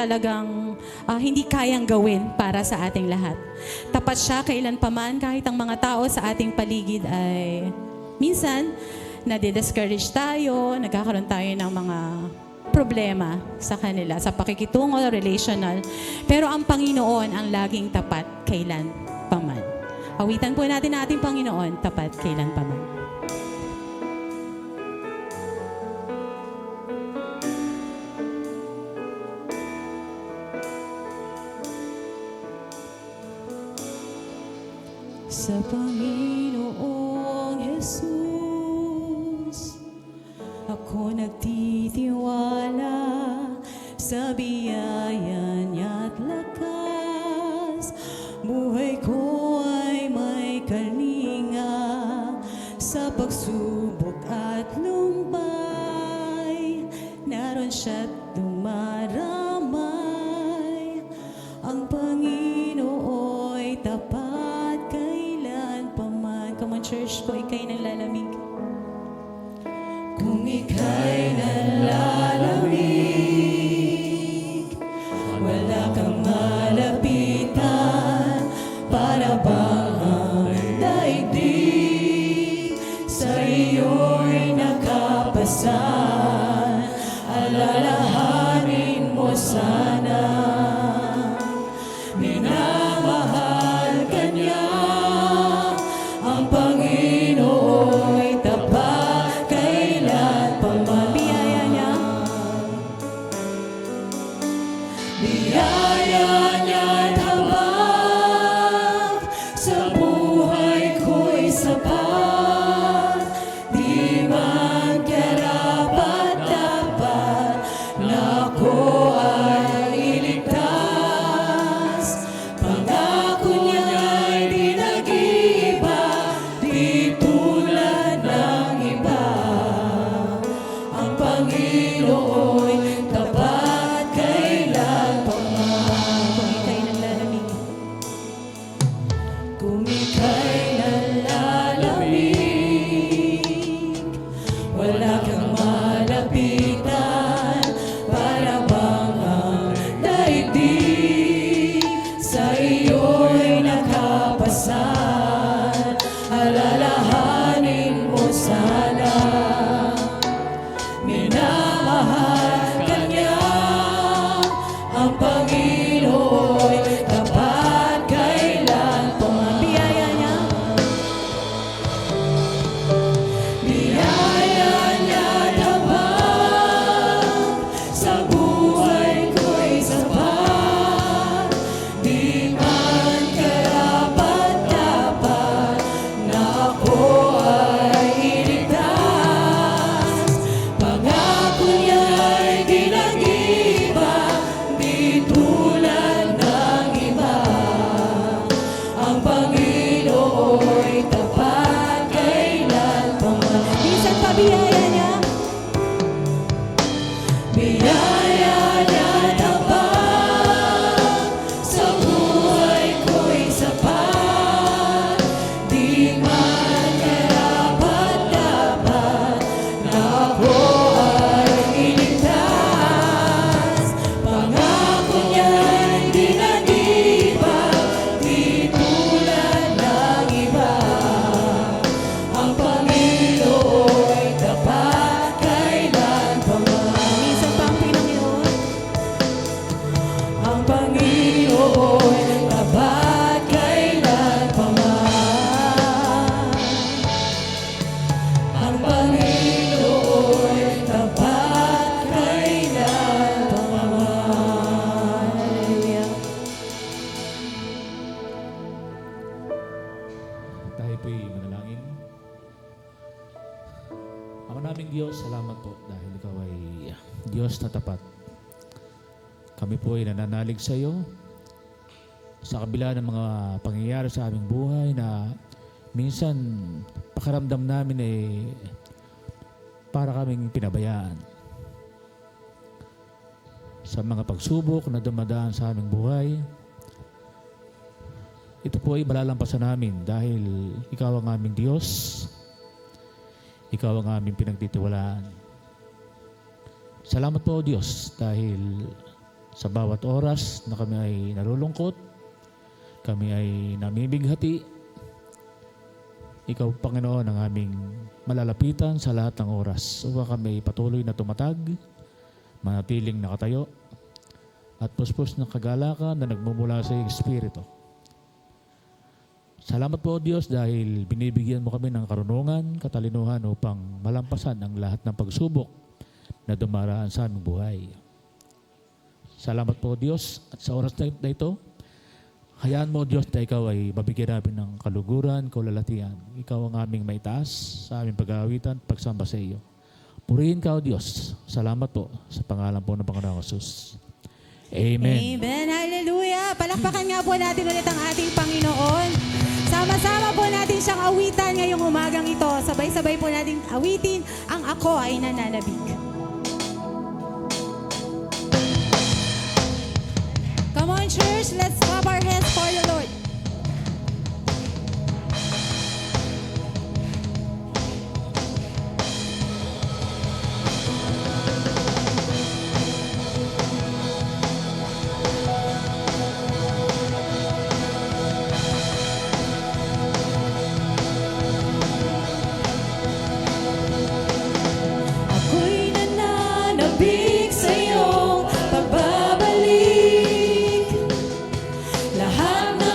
talagang hindi kayang gawin para sa ating lahat. Tapat siya kailanpaman kahit ang mga tao sa ating paligid ay minsan nade-discourage tayo, nagkakaroon tayo ng mga problema sa kanila, sa pakikitungo, relational. Pero ang Panginoon ang laging tapat kailanpaman. Awitan po natin ang ating Panginoon, tapat kailanpaman. Sa Panginoong Jesus, ako nagtitiwala sa biyaya niya't lakas. Buhay ko ay may kalinga sa pagsubok at lumbay. Naroon siya't dumaramay. Ang Panginoo'y tapat kailanpaman. Come on, church ko, ika'y nalalamig. Kung ika'y nalalamig, wala kang malapitan, para bang ang daigdig sa iyo'y nakapasan. Alalahanin mo sana, minamahal ka niya. Ang Panginoo'y tapat kailanpaman. Biyaya niya, biyaya niya't habag sa buhay ko'y sapat. Di man karapat-dapat na ako ay iligtas. Pangako niya'y di nag-iiba, di tulad ng iba. Ang Panginoo'y tapat kailanpaman. Kung ika'y nalalamig, wala kang malapitan, para bang ang daigdig sa iyo'y nakapasan. Alalahanin mo sana, minamahal ka niya. Ang Panginoo'y tapat kailanpaman. Biyaya niya, biyaya niya't habag sa buhay ko'y sapat. Di man karapat-dapat na ako ay iligtas. Pangako niya'y di nag-iiba, di tulad ng iba. Ang Panginoo'y tapat kailanpaman. Minsan pa biyaya niya, biyaya niya't habag sa buhay ko'y sapat. Di man karapat-dapat na ako ay iligtas. Pangako niya'y di nag-iiba, di tulad ng iba. Ang Panginoo'y tapat kailanpaman. Minsan pa ang Panginoon, ang Panginoo'y tapat kailanpaman. Ang Panginoo'y tapat kailanpaman. Hallelujah. Tayo po'y manalangin. Ama naming Diyos, salamat po dahil Ikaw ay Diyos na tapat. Kami po ay nananalig sa iyo sa kabila ng mga pangyayari sa aming buhay na minsan pakiramdam namin ay para kaming pinabayaan. Sa mga pagsubok na dumadaan sa aming buhay, ito po ay malalampasan namin dahil Ikaw ang aming Diyos. Ikaw ang aming pinagtitiwalaan. Salamat po, Diyos, dahil Sa bawat oras na kami ay nalulungkot, kami ay namibighati, Ikaw, Panginoon, ang aming malalapitan sa lahat ng oras upang kami patuloy na tumatag, manatiling nakatayo, at puspos ng kagalakan na nagmumula sa iyong Espiritu. Salamat po, Diyos, dahil binibigyan mo kami ng karunungan, katalinuhan upang malampasan ang lahat ng pagsubok na dumaraan sa aming buhay. Salamat po, Diyos, at sa oras na ito, hayaan mo, Diyos, na ikaw ay mabigyan namin ng kaluguran, kaulalatian. Ikaw ang aming maitaas sa aming pag-aawitan, pagsamba sa iyo. Purihin ka, O Diyos. Salamat po sa pangalan po ng Panginoong Jesus. Amen. Amen. Hallelujah. Palakpakan nga po natin ulit ang ating Panginoon. Sama-sama po natin siyang awitan ngayong umagang ito. Sabay-sabay po natin awitin ang Ako ay Nananabik. Come on, church. Let's clap our hands for the Lord. Ako'y nananabik sa iyong pagbabalik. Lahat ng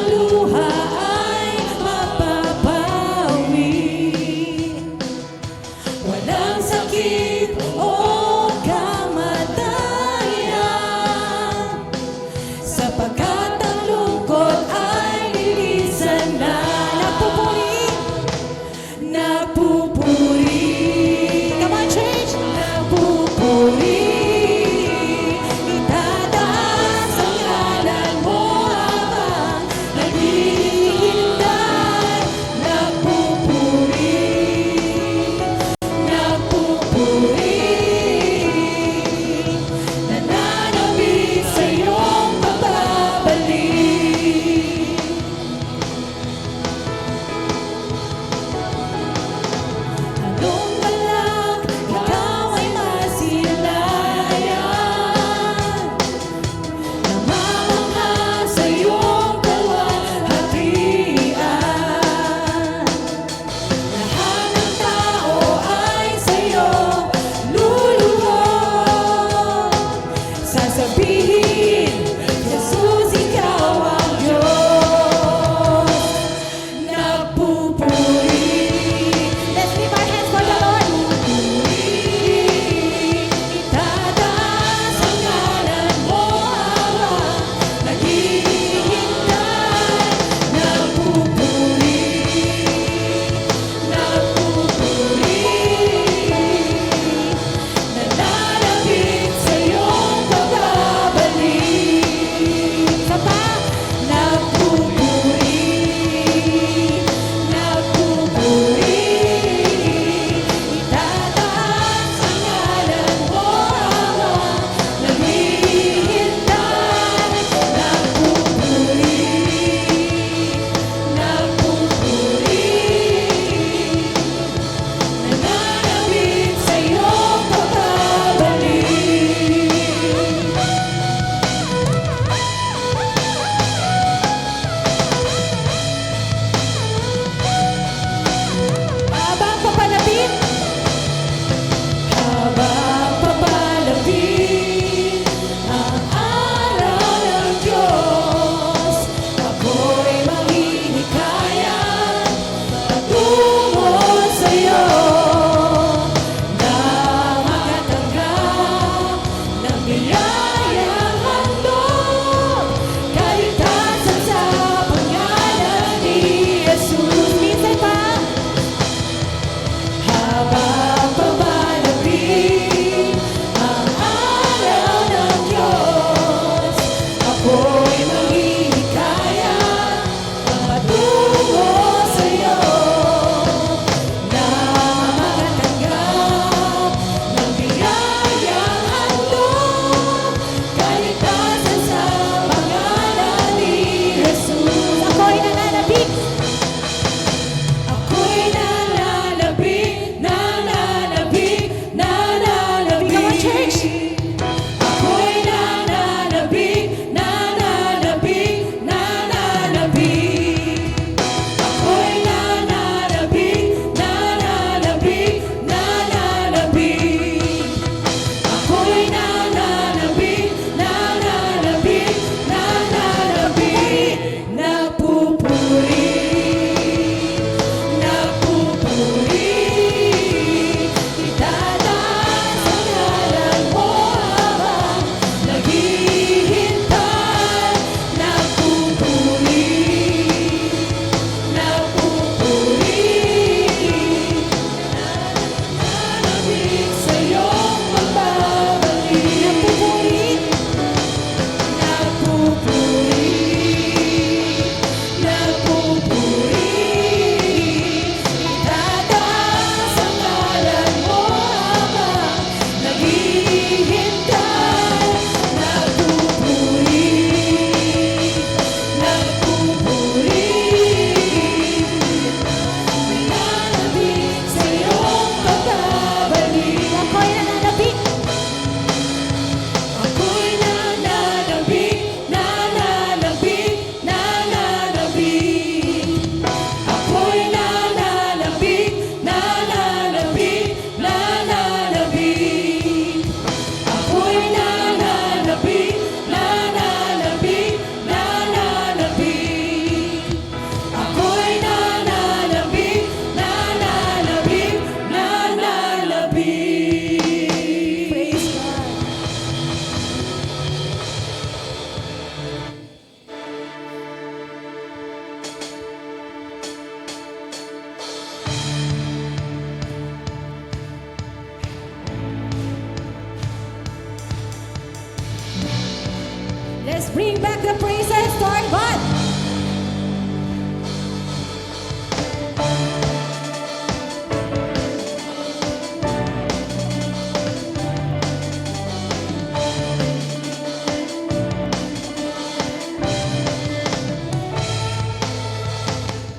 Let's bring back the praises to our God.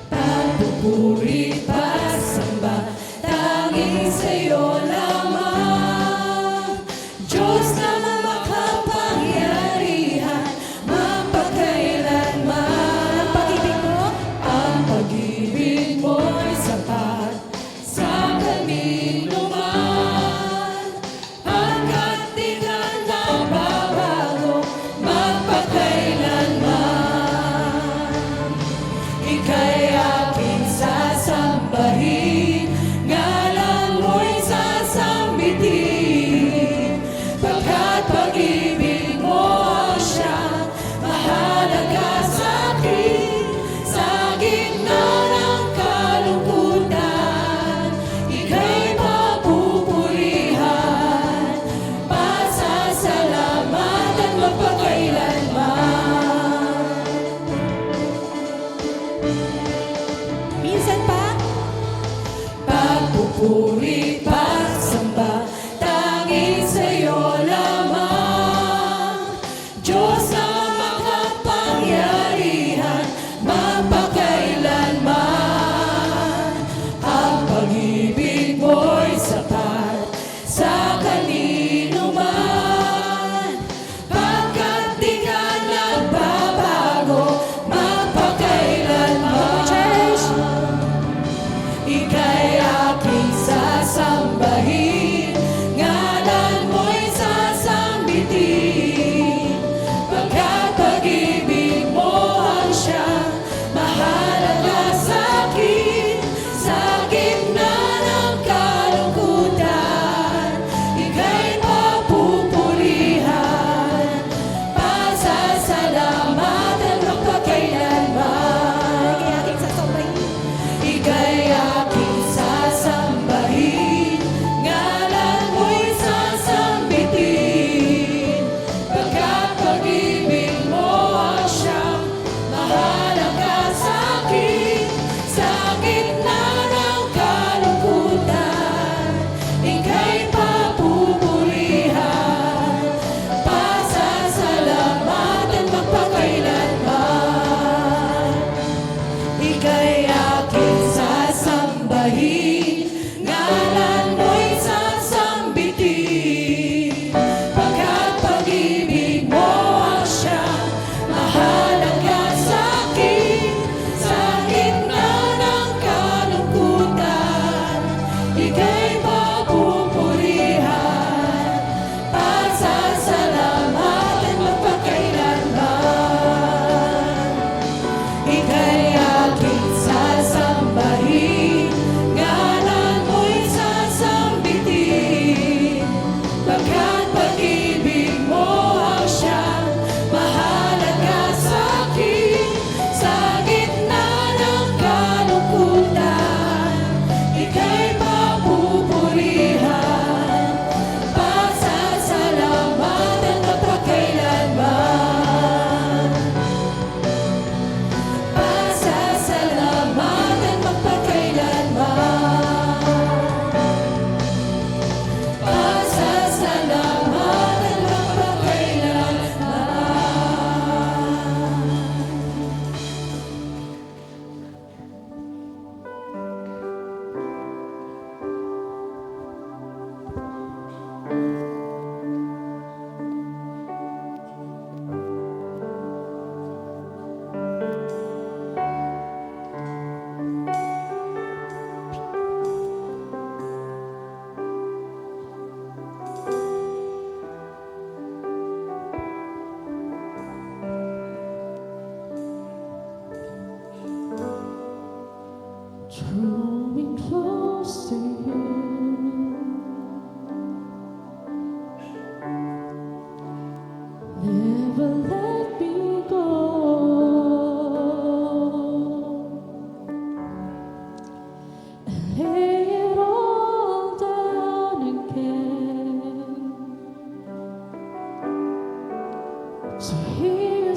Pagpupuri, pagsamba, tanging sa'yo lamang. Diyos na makapangyarihan, mapagkailanman. Ang pag-ibig mo'y sapat sa kanino man. Hanggat di ka nababago, mapagkailanman. Ika'y aking sasambahin, ngalan mo'y sasambitin. Pagkat pag-ibig mo ang siyang mahalaga sa'kin. Sa gitna ng kalungkutan, ika'y mapupurihan. Pasasalamatan mapagkailanman. Minsan pa, pagpupuri, pagsamba, tanging sa'yo lamang. Diyos na makapangyarihan, mapagkailanman. Ang pag-ibig mo'y sapat sa kanino man. Pagkat di ka nagbabago, mapagkailanman. Ika'y aking sasambahin, ngalan mo'y sasambitin. Pagkat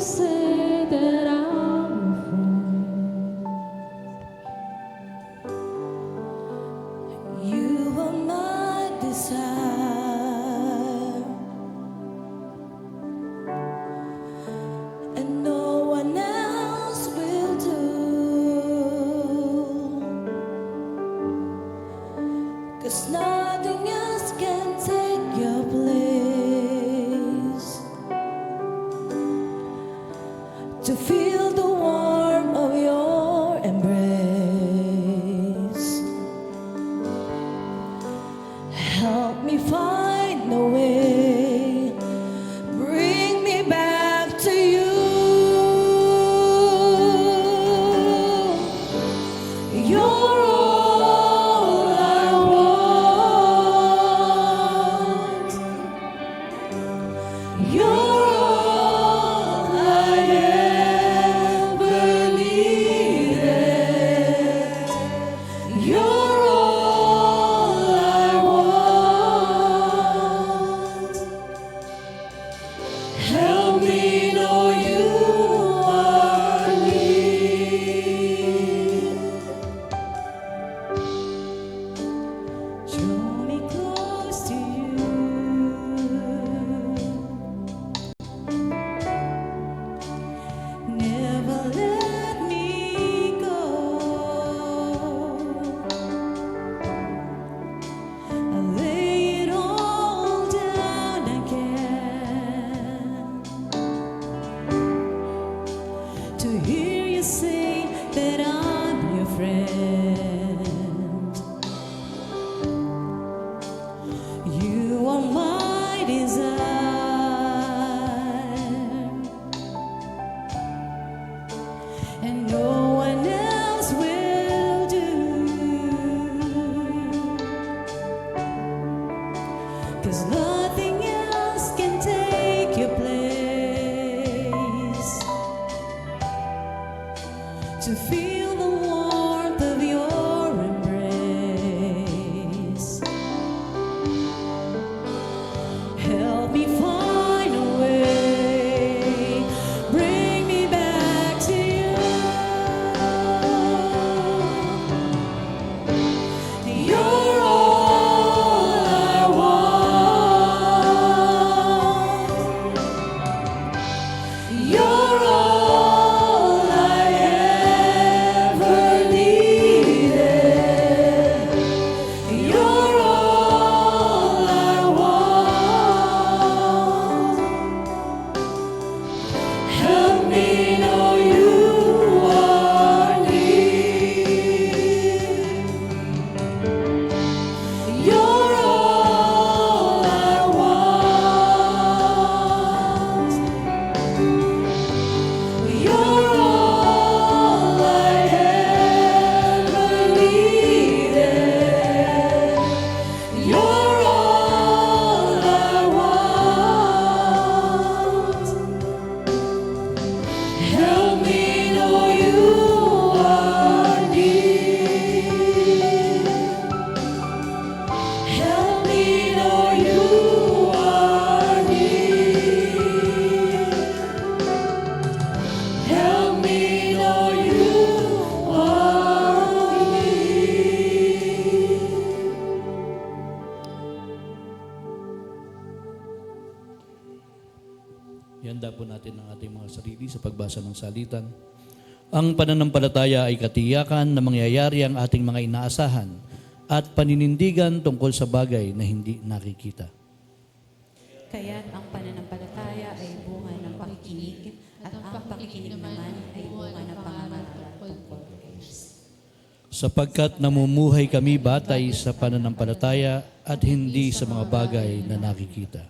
say that I'm You are my desire, and no one else will do. 'Cause nothing else can take your place. To feel the warmth of your embrace. Help me find a way, bring me back to you. You're all I want. You're all I ever needed. You're all I want. Help me know you are near. Draw me close to you. Never let me go. I lay it all down again to hear you say that I'm your friend. You are my desire, and no one else will do. 'Cause nothing else can take your place. To feel the warmth of your embrace. Help me find a way, bring me back to you. You're all I want. You're all I ever needed. You're all I want. Help me know you are near. You're all I want. You're all I ever needed. You're all I want. Help me know you are near. Help me know you are near. Help me know you are near. Ihanda po natin ang ating mga sarili sa pagbasa ng salitan. Ang pananampalataya ay katiyakan na mangyayari ang ating mga inaasahan at paninindigan tungkol sa bagay na hindi nakikita. Kaya't ang pananampalataya ay bunga ng pakikinig at ang pakikinig naman ay bunga ng pangangaral tungkol kay Kristo. Sapagkat namumuhay kami batay sa pananampalataya at hindi sa mga bagay na nakikita.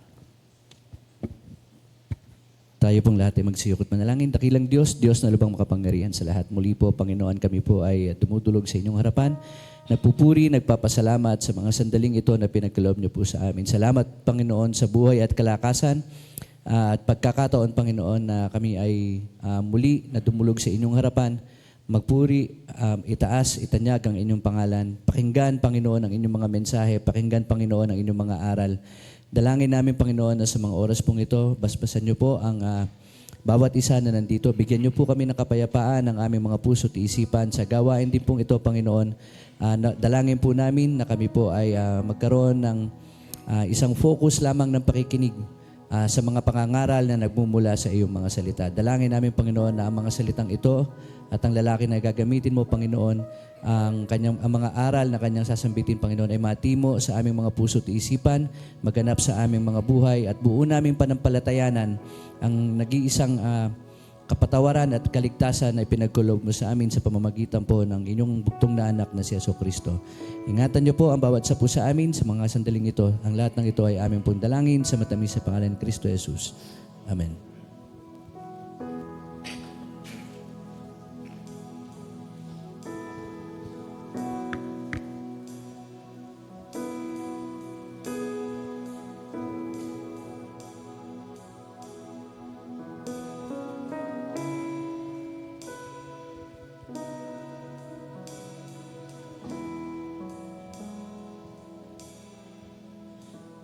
Tayo pong lahat ay magsiyukot manalangin. Dakilang Diyos, Diyos na lubang makapangyarihan sa lahat. Muli po, Panginoon, kami po ay dumudulog sa inyong harapan. Nagpupuri, nagpapasalamat sa mga sandaling ito na pinagkaloob niyo po sa amin. Salamat, Panginoon, sa buhay at kalakasan at pagkakataon, Panginoon, na kami ay muli na dumulog sa inyong harapan. Magpuri, itaas, itanyag ang inyong pangalan. Pakinggan, Panginoon, ang inyong mga mensahe. Pakinggan, Panginoon, ang inyong mga aral. Dalangin namin, Panginoon, na sa mga oras pong ito, basbasan niyo po ang bawat isa na nandito. Bigyan niyo po kami ng kapayapaan ng aming mga puso at isipan sa gawain din pong ito, Panginoon. Dalangin po namin na kami po ay magkaroon ng isang focus lamang ng pakikinig sa mga pangangaral na nagmumula sa iyong mga salita. Dalangin namin, Panginoon, na ang mga salitang ito at ang lalaki na gagamitin mo, Panginoon, ang mga aral na kanyang sasambitin, Panginoon, ay matimo sa aming mga puso at isipan, maganap sa aming mga buhay at buo naming panampalatayanan ang nag-iisang kapatawaran at kaligtasan na ipinagkulob mo sa amin sa pamamagitan po ng inyong bugtong na anak na si Jesucristo. Ingatan niyo po ang bawat sapu sa amin sa mga sandaling ito. Ang lahat ng ito ay aming pong dalangin sa matamis sa pangalan ni Kristo Jesus. Amen.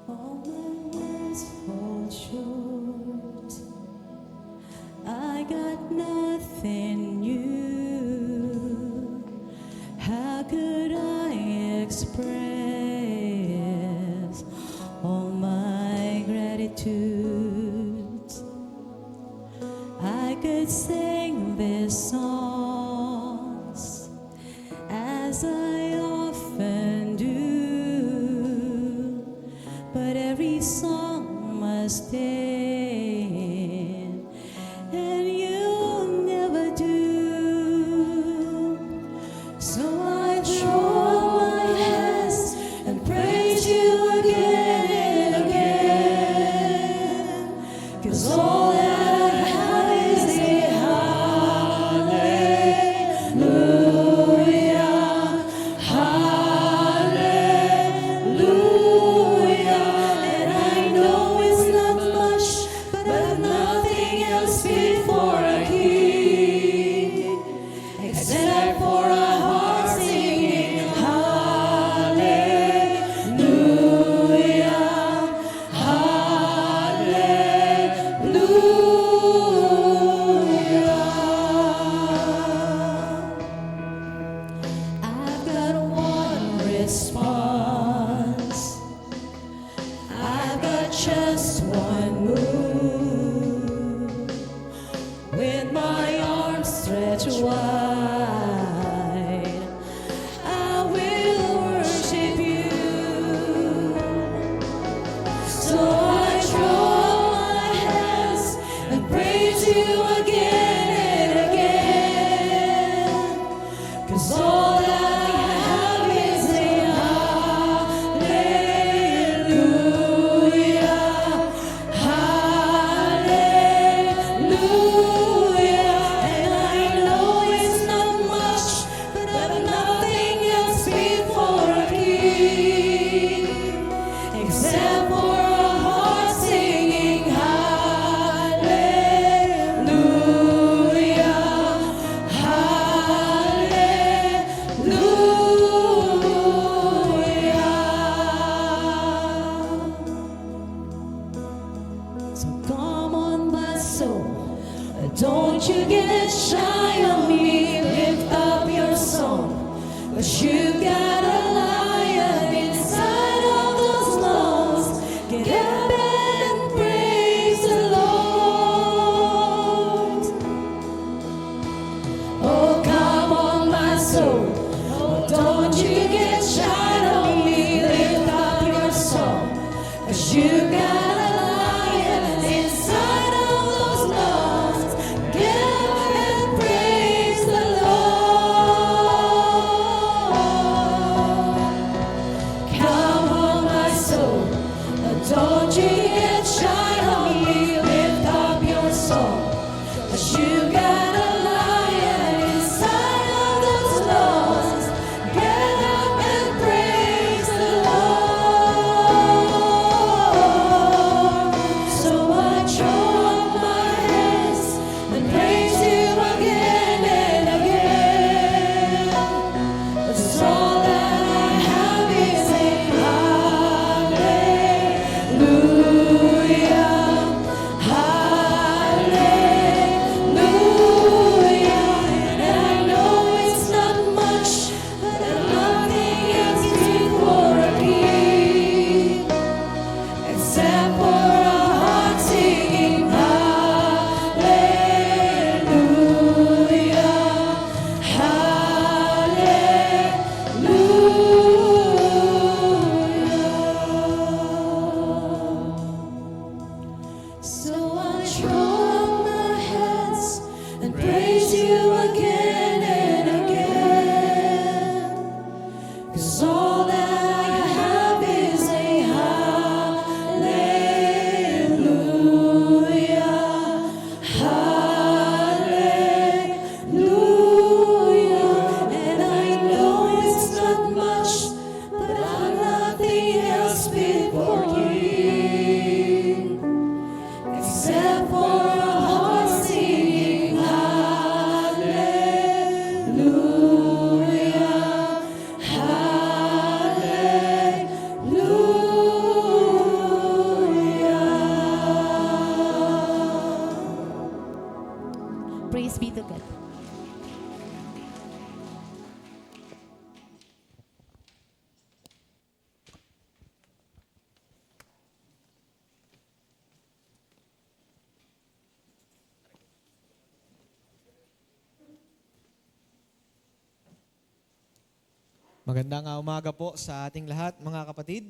All my words fall short. I got nothing new. How could I express all my gratitude? I could sing these songs as I often do, but every song must end, and you never do. So I throw up my hands and praise you again and again, 'cause all that I have is a hallelujah, hallelujah. And I know it's not much, but I've nothing else fit for a king, except for a heart singing hallelujah, hallelujah. I've got one response. I've got just one move. With my arms stretched wide, I will worship you. So I throw up my hands and praise you again and again, 'cause all that I have is a hallelujah, hallelujah. And I know it's not much, but I've nothing else fit for a king, except for a heart singing hallelujah, hallelujah. So come on, my soul, don't you get shy on me. Lift up your song, 'cause you got a lion inside of those lungs. Get up and praise the Lord. Oh, come on, my soul, oh, don't you get shy on me. Lift up your song, 'cause you got a lion inside of those lungs. Get up and praise the Lord. Praise be to God. Magandang umaga po sa ating lahat, mga kapatid.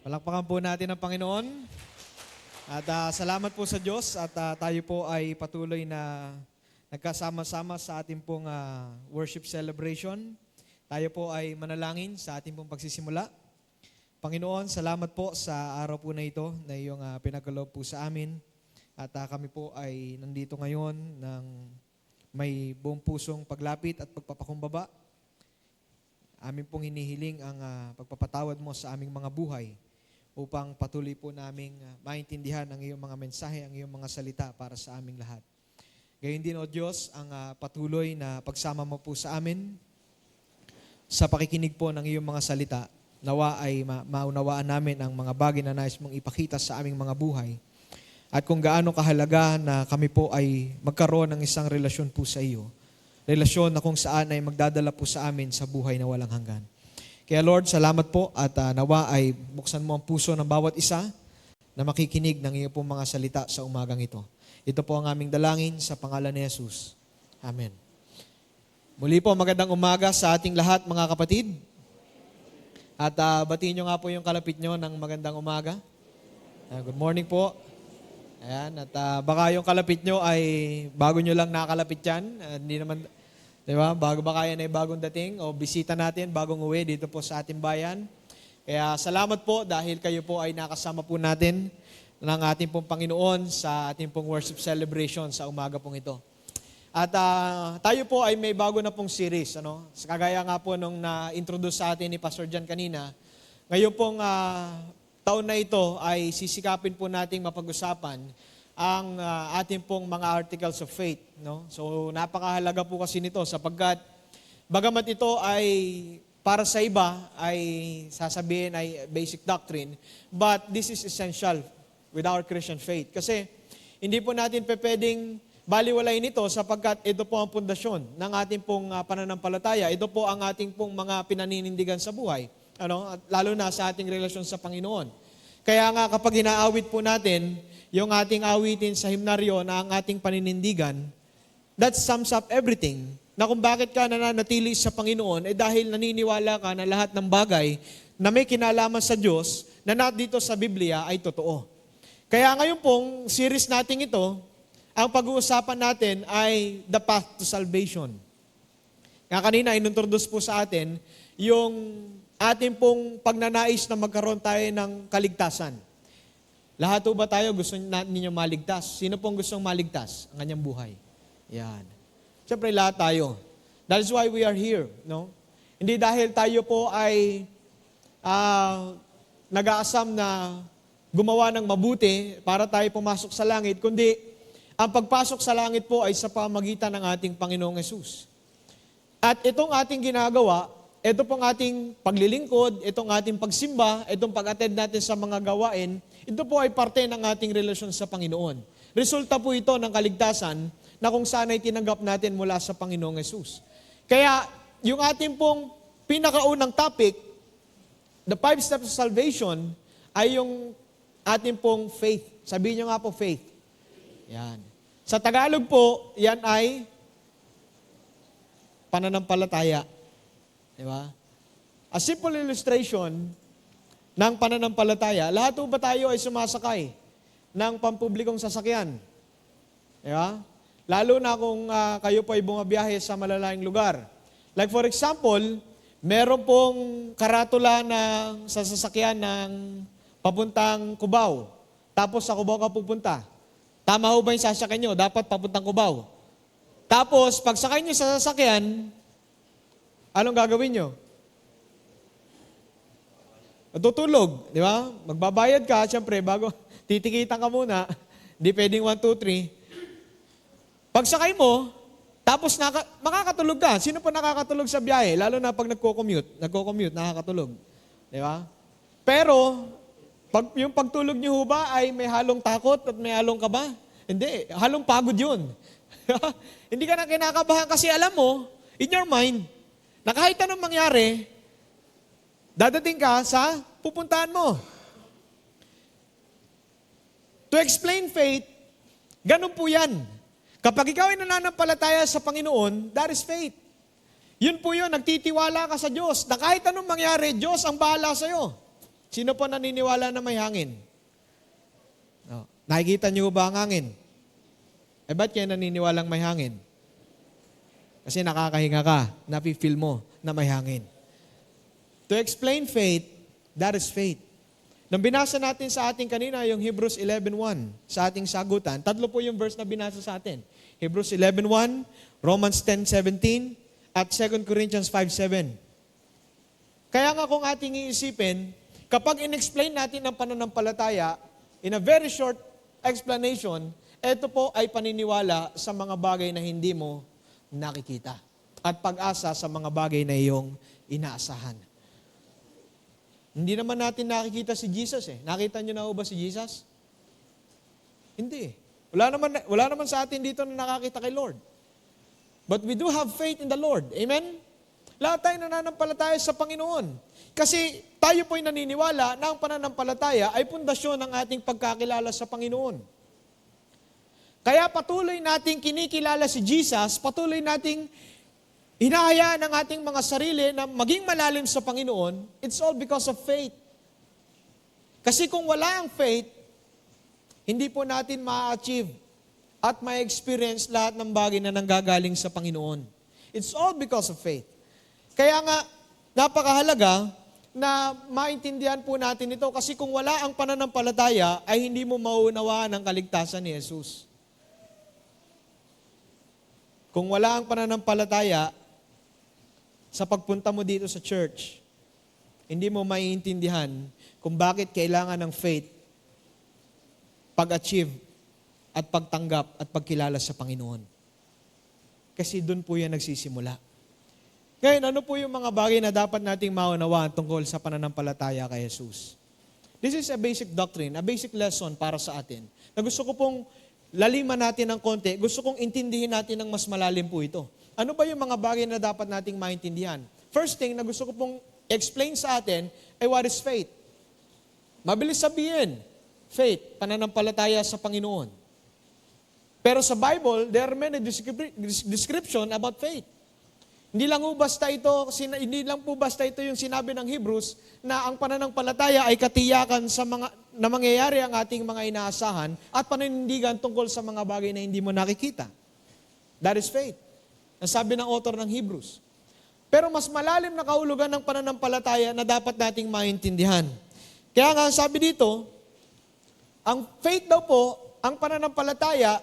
Palakpakan po natin ang Panginoon. At salamat po sa Diyos at tayo po ay patuloy na nagkasama-sama sa ating pong worship celebration. Tayo po ay manalangin sa ating pong pagsisimula. Panginoon, salamat po sa araw po na ito na iyong pinagkaloob po sa amin. At kami po ay nandito ngayon ng may buong pusong paglapit at pagpapakumbaba. Amin pong hinihiling ang pagpapatawad mo sa aming mga buhay upang patuloy po naming maintindihan ang iyong mga mensahe, ang iyong mga salita para sa aming lahat. Gayon din, O Diyos, ang patuloy na pagsama mo po sa amin sa pakikinig po ng iyong mga salita. Nawa ay maunawaan namin ang mga bagay na nais mong ipakita sa aming mga buhay at kung gaano kahalaga na kami po ay magkaroon ng isang relasyon po sa iyo. Relasyon na kung saan ay magdadala po sa amin sa buhay na walang hanggan. Kaya Lord, salamat po at nawa ay buksan mo ang puso ng bawat isa na makikinig ng iyong pong mga salita sa umagang ito. Ito po ang aming dalangin sa pangalan ni Jesus. Amen. Muli po, magandang umaga sa ating lahat, mga kapatid. At batiin nyo nga po yung kalapit nyo ng magandang umaga. Good morning po. Ayan, at baka yung kalapit nyo ay bago nyo lang nakalapit yan. Hindi naman, di ba? Bago ba kaya na bagong dating o bisita natin, bagong uwi dito po sa ating bayan. Kaya salamat po dahil kayo po ay nakasama po natin ng ating pong Panginoon sa ating pong worship celebration sa umaga pong ito. At tayo po ay may bago na pong series. Kagaya nga po nung na-introduce sa atin ni Pastor Jan kanina, ngayon pong taon na ito ay sisikapin po nating mapag-usapan ang ating pong mga articles of faith. No? So napakahalaga po kasi nito sapagkat bagamat ito ay para sa iba ay sasabihin ay basic doctrine, but this is essential with our Christian faith. Kasi hindi po natin pwedeng baliwalayin ito sapagkat ito po ang pundasyon ng ating pong pananampalataya. Ito po ang ating pong mga pinaninindigan sa buhay. At lalo na sa ating relasyon sa Panginoon. Kaya nga kapag inaawit po natin yung ating awitin sa himnaryo na ang ating paninindigan, that sums up everything. Na kung bakit ka nananatili sa Panginoon, dahil naniniwala ka na lahat ng bagay na may kinalaman sa Diyos na dito sa Biblia ay totoo. Kaya ngayon pong series natin ito, ang pag-uusapan natin ay the path to salvation. Nga kanina, introduce po sa atin yung ating pong pagnanais na magkaroon tayo ng kaligtasan. Lahat po ba tayo gusto ninyo maligtas? Sino pong gustong maligtas ang kanyang buhay? Yan. Siyempre lahat tayo. That is why we are here. No? Hindi dahil tayo po ay nag-aasam na gumawa ng mabuti para tayo pumasok sa langit, kundi ang pagpasok sa langit po ay sa pamagitan ng ating Panginoong Hesus. At itong ating ginagawa, ito pong ating paglilingkod, itong ating pagsimba, itong pag-attend natin sa mga gawain, ito po ay parte ng ating relasyon sa Panginoon. Resulta po ito ng kaligtasan na kung saan ay tinanggap natin mula sa Panginoong Hesus. Kaya, yung ating pong pinakaunang topic, the 5 steps of salvation, ay yung ating pong faith. Sabihin nyo nga po, faith. Yan. Sa Tagalog po, yan ay pananampalataya. Diba? A simple illustration ng pananampalataya, lahat po ba tayo ay sumasakay ng pampublikong sasakyan? Diba? Lalo na kung kayo po ay bumabiyahe sa malalayong lugar. Like for example, meron pong karatula ng sa sasakyan ng papuntang Cubao. Tapos sa Cubao ka pupunta. Tama ho ba yung sasakyan nyo? Dapat papuntang Cubao. Tapos, pag sakay nyo sa sasakyan, anong gagawin nyo? Tutulog, di ba? Magbabayad ka, siyempre, bago titikitan ka muna, di pwedeng 1, 2, 3. Pag sakay mo, tapos makakatulog ka. Sino po nakakatulog sa biyahe? Lalo na pag nagko-commute, nakakatulog. Di ba? Pero, yung pagtulog nyo ba ay may halong takot at may halong kaba? Hindi, halong pagod yun. Hindi ka na kinakabahan kasi alam mo, in your mind, na kahit anong mangyari, dadating ka sa pupuntahan mo. To explain faith, ganun po yan. Kapag ikaw ay nananampalataya sa Panginoon, that is faith. Yun po yun, nagtitiwala ka sa Diyos, na kahit anong mangyari, Diyos ang bahala sa'yo. Sino po naniniwala na may hangin? No. Nakikita niyo ba ang hangin? Eh, ba't kayo naniniwalang may hangin? Kasi nakakahinga ka, napi-feel mo na may hangin. To explain faith, that is faith. Nang binasa natin sa ating kanina, yung Hebrews 11:1, sa ating sagutan, tatlo po yung verse na binasa sa atin. Hebrews 11:1, Romans 10:17, at 2 Corinthians 5:7. Kaya nga kung ating iisipin, kapag in-explain natin ang pananampalataya, in a very short explanation, ito po ay paniniwala sa mga bagay na hindi mo nakikita. At pag-asa sa mga bagay na iyong inaasahan. Hindi naman natin nakikita si Jesus eh. Nakita niyo na ba si Jesus? Hindi. Wala naman sa atin dito na nakakita kay Lord. But we do have faith in the Lord. Amen? Lahat tayo nananampalataya sa Panginoon. Kasi tayo po'y naniniwala na ang pananampalataya ay pundasyon ng ating pagkakilala sa Panginoon. Kaya patuloy nating kinikilala si Jesus, patuloy nating hinahayaan ang ating mga sarili na maging malalim sa Panginoon, it's all because of faith. Kasi kung wala ang faith, hindi po natin ma-achieve at ma-experience lahat ng bagay na nanggagaling sa Panginoon. It's all because of faith. Kaya nga, napakahalaga na maintindihan po natin ito kasi kung wala ang pananampalataya, ay hindi mo mauunawaan ang kaligtasan ni Jesus. Kung wala ang pananampalataya, sa pagpunta mo dito sa church, hindi mo maiintindihan kung bakit kailangan ng faith pag-achieve at pagtanggap at pagkilala sa Panginoon. Kasi doon po yan nagsisimula. Ngayon, ano po yung mga bagay na dapat nating maunawaan tungkol sa pananampalataya kay Jesus? This is a basic doctrine, a basic lesson para sa atin. Na gusto ko pong laliman natin ng konti, gusto kong intindihin natin ng mas malalim po ito. Ano ba yung mga bagay na dapat nating maintindihan? First thing na gusto ko pong explain sa atin ay what is faith. Mabilis sabihin, faith, pananampalataya sa Panginoon. Pero sa Bible, there are many description about faith. Hindi lang po basta ito yung sinabi ng Hebrews na ang pananampalataya ay katiyakan sa mga na mangyayari ang ating mga inaasahan at paninindigan tungkol sa mga bagay na hindi mo nakikita. That is faith. Ang sabi ng author ng Hebrews. Pero mas malalim na kahulugan ng pananampalataya na dapat nating maintindihan. Kaya nga sabi dito, ang faith daw po, ang pananampalataya,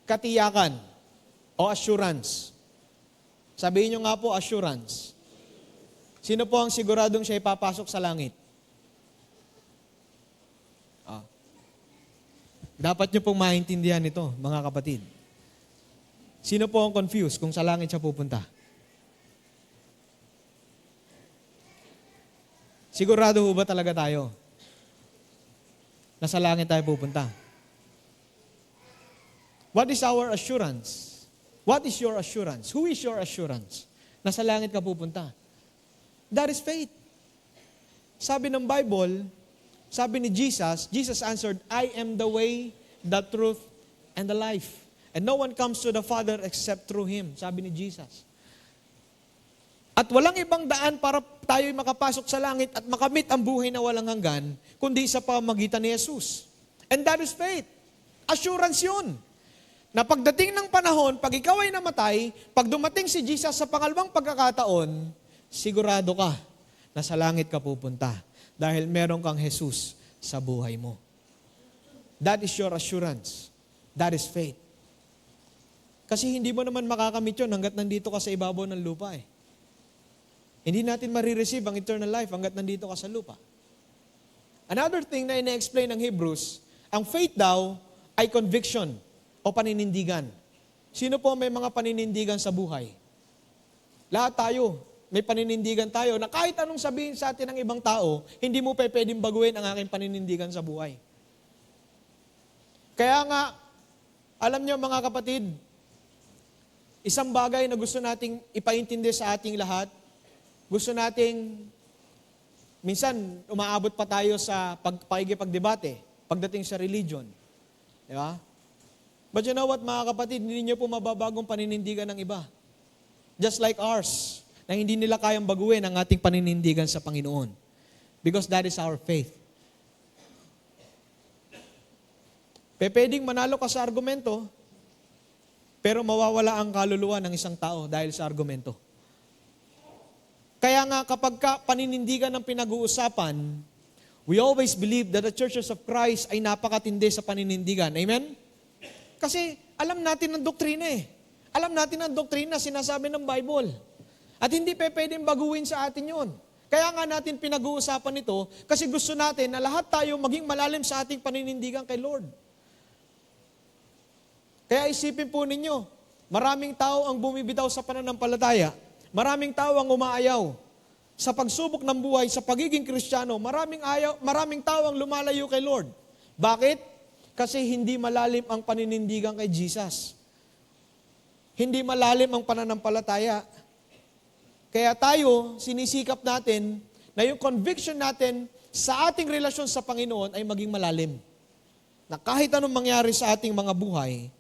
katiyakan o assurance. Sabihin nyo nga po, assurance. Sino po ang siguradong siya ipapasok sa langit? Dapat nyo pong maintindihan ito, mga kapatid. Sino po ang confused kung sa langit siya pupunta? Sigurado ho ba talaga tayo na sa langit tayo pupunta? What is our assurance? What is your assurance? Who is your assurance? Na sa langit ka pupunta. That is faith. Sabi ng Bible, sabi ni Jesus, Jesus answered, I am the way, the truth, and the life. And no one comes to the Father except through Him. Sabi ni Jesus. At walang ibang daan para tayo'y makapasok sa langit at makamit ang buhay na walang hanggan, kundi sa pamamagitan ni Jesus. And that is faith. Assurance yun. Na pagdating ng panahon, pag ikaw ay namatay, pag dumating si Jesus sa pangalawang pagkakataon, sigurado ka na sa langit ka pupunta. Dahil meron kang Jesus sa buhay mo. That is your assurance. That is faith. Kasi hindi mo naman makakamit yun hanggat nandito ka sa ibabaw ng lupa eh. Hindi natin marireceive ang eternal life hanggat nandito ka sa lupa. Another thing na ina-explain ng Hebrews, ang faith daw ay conviction o paninindigan. Sino po may mga paninindigan sa buhay? Lahat tayo, may paninindigan tayo na kahit anong sabihin sa atin ng ibang tao, hindi mo pwedeng baguhin ang aking paninindigan sa buhay. Kaya nga, alam niyo mga kapatid, isang bagay na gusto nating ipaintindi sa ating lahat, gusto nating, minsan umaabot pa tayo sa pakikipagdebate pagdating sa religion. Di ba? But you know what, mga kapatid, hindi niyo po mababagong paninindigan ng iba. Just like ours, na hindi nila kayang baguhin ang ating paninindigan sa Panginoon. Because that is our faith. Pwedeng manalo ka sa argumento, pero mawawala ang kaluluwa ng isang tao dahil sa argumento. Kaya nga kapag paninindigan ng pinag-uusapan, we always believe that the churches of Christ ay napakatindi sa paninindigan. Amen? Kasi alam natin ang doktrina eh. Alam natin ang doktrina sinasabi ng Bible. At hindi pwedeng baguhin sa atin yon. Kaya nga natin pinag-uusapan ito kasi gusto natin na lahat tayo maging malalim sa ating paninindigan kay Lord. Kaya isipin po ninyo, maraming tao ang bumibitaw sa pananampalataya. Maraming tao ang umaayaw sa pagsubok ng buhay, sa pagiging Kristiyano. Maraming tao ang lumalayo kay Lord. Bakit? Kasi hindi malalim ang paninindigan kay Jesus. Hindi malalim ang pananampalataya. Kaya tayo, sinisikap natin na yung conviction natin sa ating relasyon sa Panginoon ay maging malalim. Na kahit anong mangyari sa ating mga buhay,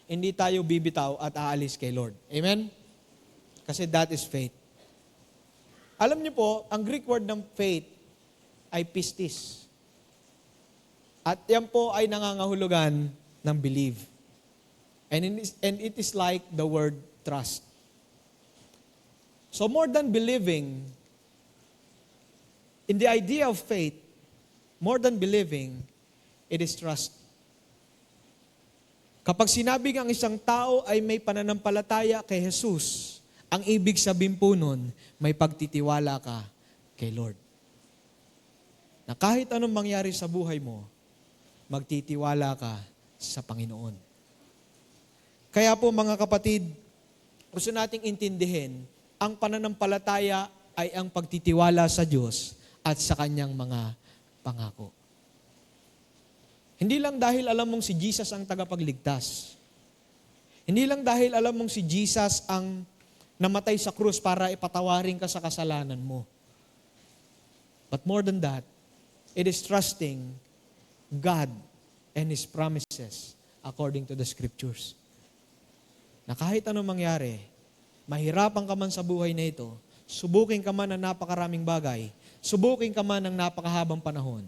hindi tayo bibitaw at aalis kay Lord. Amen? Kasi that is faith. Alam niyo po, ang Greek word ng faith ay pistis. At yan po ay nangangahulugan ng believe. And it is like the word trust. So more than believing, in the idea of faith, more than believing, it is trust. Kapag sinabing ang isang tao ay may pananampalataya kay Jesus, ang ibig sabihin po nun, may pagtitiwala ka kay Lord. Na kahit anong mangyari sa buhay mo, magtitiwala ka sa Panginoon. Kaya po mga kapatid, gusto nating intindihin, ang pananampalataya ay ang pagtitiwala sa Diyos at sa Kanyang mga pangako. Hindi lang dahil alam mong si Jesus ang tagapagligtas. Hindi lang dahil alam mong si Jesus ang namatay sa krus para ipatawarin ka sa kasalanan mo. But more than that, it is trusting God and His promises according to the Scriptures. Na kahit anong mangyari, mahirapan ka man sa buhay na ito, subukin ka man ng napakaraming bagay, subukin ka man ng napakahabang panahon,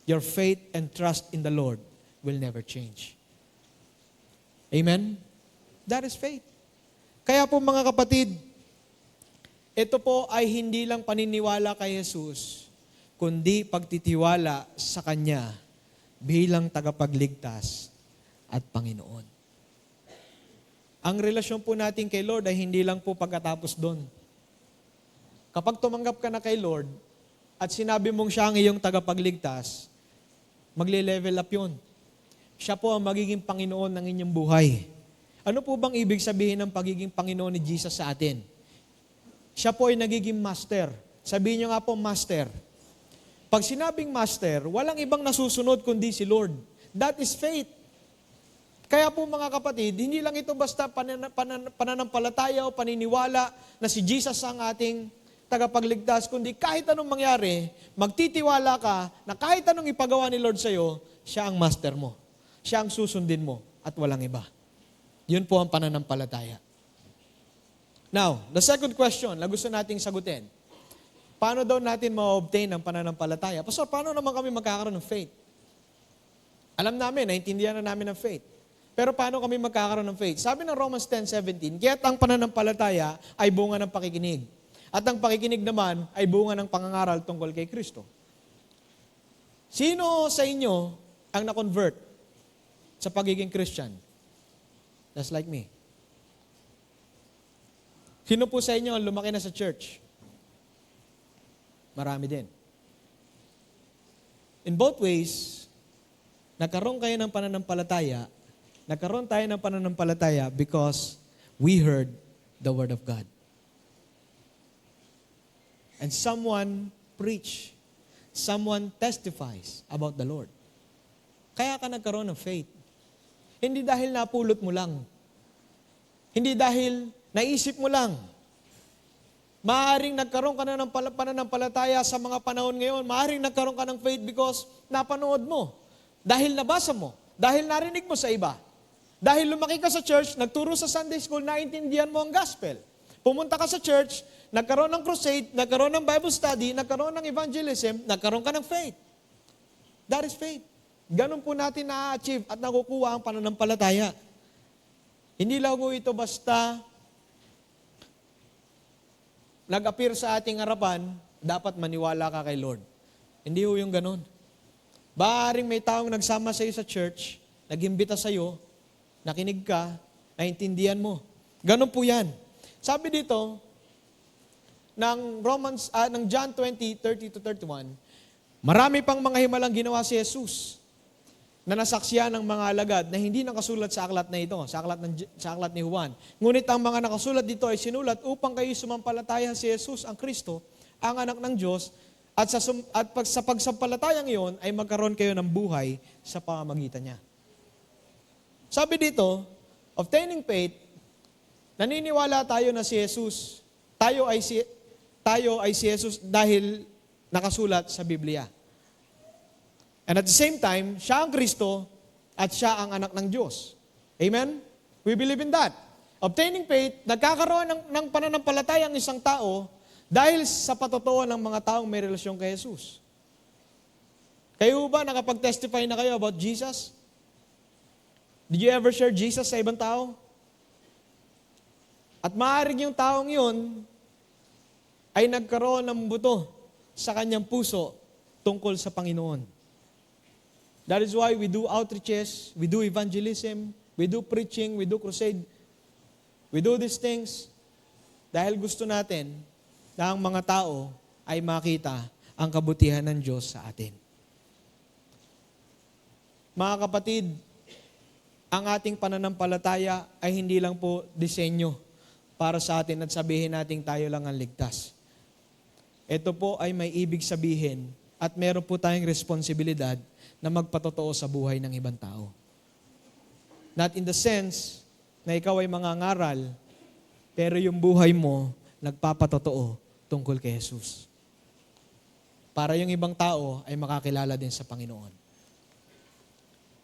your faith and trust in the Lord will never change. Amen? That is faith. Kaya po mga kapatid, ito po ay hindi lang paniniwala kay Jesus, kundi pagtitiwala sa Kanya bilang tagapagligtas at Panginoon. Ang relasyon po natin kay Lord ay hindi lang po pagkatapos doon. Kapag tumanggap ka na kay Lord at sinabi mong siya ang iyong tagapagligtas, magle-level up yun. Siya po ang magiging Panginoon ng inyong buhay. Ano po bang ibig sabihin ng pagiging Panginoon ni Jesus sa atin? Siya po ay nagiging master. Sabihin niyo nga po, master. Pag sinabing master, walang ibang nasusunod kundi si Lord. That is faith. Kaya po mga kapatid, hindi lang ito basta pananampalataya o paniniwala na si Jesus ang ating tagapagligtas, kundi kahit anong mangyari, magtitiwala ka na kahit anong ipagawa ni Lord sa'yo, siya ang master mo. Siya ang susundin mo at walang iba. Yun po ang pananampalataya. Now, the second question na gusto nating sagutin, paano daw natin ma-obtain ang pananampalataya? Pastor, paano naman kami magkakaroon ng faith? Alam namin, naintindihan na namin ang faith. Pero paano kami magkakaroon ng faith? Sabi ng Romans 10:17, kaya't ang pananampalataya ay bunga ng pakikinig. At ang pakikinig naman ay bunga ng pangangaral tungkol kay Kristo. Sino sa inyo ang na-convert sa pagiging Christian? Just like me. Sino po sa inyo ang lumaki na sa church? Marami din. In both ways, nagkaroon kayo ng pananampalataya, nagkaroon tayo ng pananampalataya because we heard the Word of God. And someone preach, someone testifies about the Lord. Kaya ka nagkaroon ng faith. Hindi dahil napulot mo lang. Hindi dahil naisip mo lang. Maaaring nagkaroon ka na ng pananampalataya sa mga panahon ngayon. Maaaring nagkaroon ka ng faith because napanood mo. Dahil nabasa mo. Dahil narinig mo sa iba. Dahil lumaki ka sa church, nagturo sa Sunday school, naintindihan mo ang gospel. Pumunta ka sa church, nagkaroon ng crusade, nagkaroon ng Bible study, nagkaroon ng evangelism, nagkaroon ka ng faith. That is faith. Ganun po natin na-achieve at nakukuha ang pananampalataya. Hindi lang po ito basta nag-appear sa ating harapan, dapat maniwala ka kay Lord. Hindi po yung ganun. Baaring may taong nagsama sa iyo sa church, nag-imbita sa iyo, nakinig ka, naintindihan mo. Ganun po yan. Sabi dito, ng John 20:30-31, marami pang mga himalang ginawa si Jesus na nasaksiyan ng mga alagad na hindi nakasulat sa aklat na ito, sa aklat ni Juan. Ngunit ang mga nakasulat dito ay sinulat upang kayo sumampalataya si Jesus, ang Kristo, ang anak ng Diyos, at sa pagsampalatayang iyon ay magkaroon kayo ng buhay sa pamamagitan niya. Sabi dito, obtaining faith, naniniwala tayo na si Jesus, tayo ay si Jesus dahil nakasulat sa Biblia. And at the same time, siya ang Kristo at siya ang anak ng Diyos. Amen? We believe in that. Obtaining faith, nagkakaroon ng pananampalataya ang isang tao dahil sa patotoo ng mga taong may relasyon kay Jesus. Kayo ba nakapag-testify na kayo about Jesus? Did you ever share Jesus sa ibang tao? At maaaring yung taong yun ay nagkaroon ng buto sa kanyang puso tungkol sa Panginoon. That is why we do outreaches, we do evangelism, we do preaching, we do crusade. We do these things dahil gusto natin na ang mga tao ay makita ang kabutihan ng Diyos sa atin. Mga kapatid, ang ating pananampalataya ay hindi lang po disenyo para sa atin at sabihin natin tayo lang ang ligtas. Ito po ay may ibig sabihin at meron po tayong responsibilidad na magpatotoo sa buhay ng ibang tao. Not in the sense na ikaw ay mangangaral, pero yung buhay mo nagpapatotoo tungkol kay Jesus. Para yung ibang tao ay makakilala din sa Panginoon.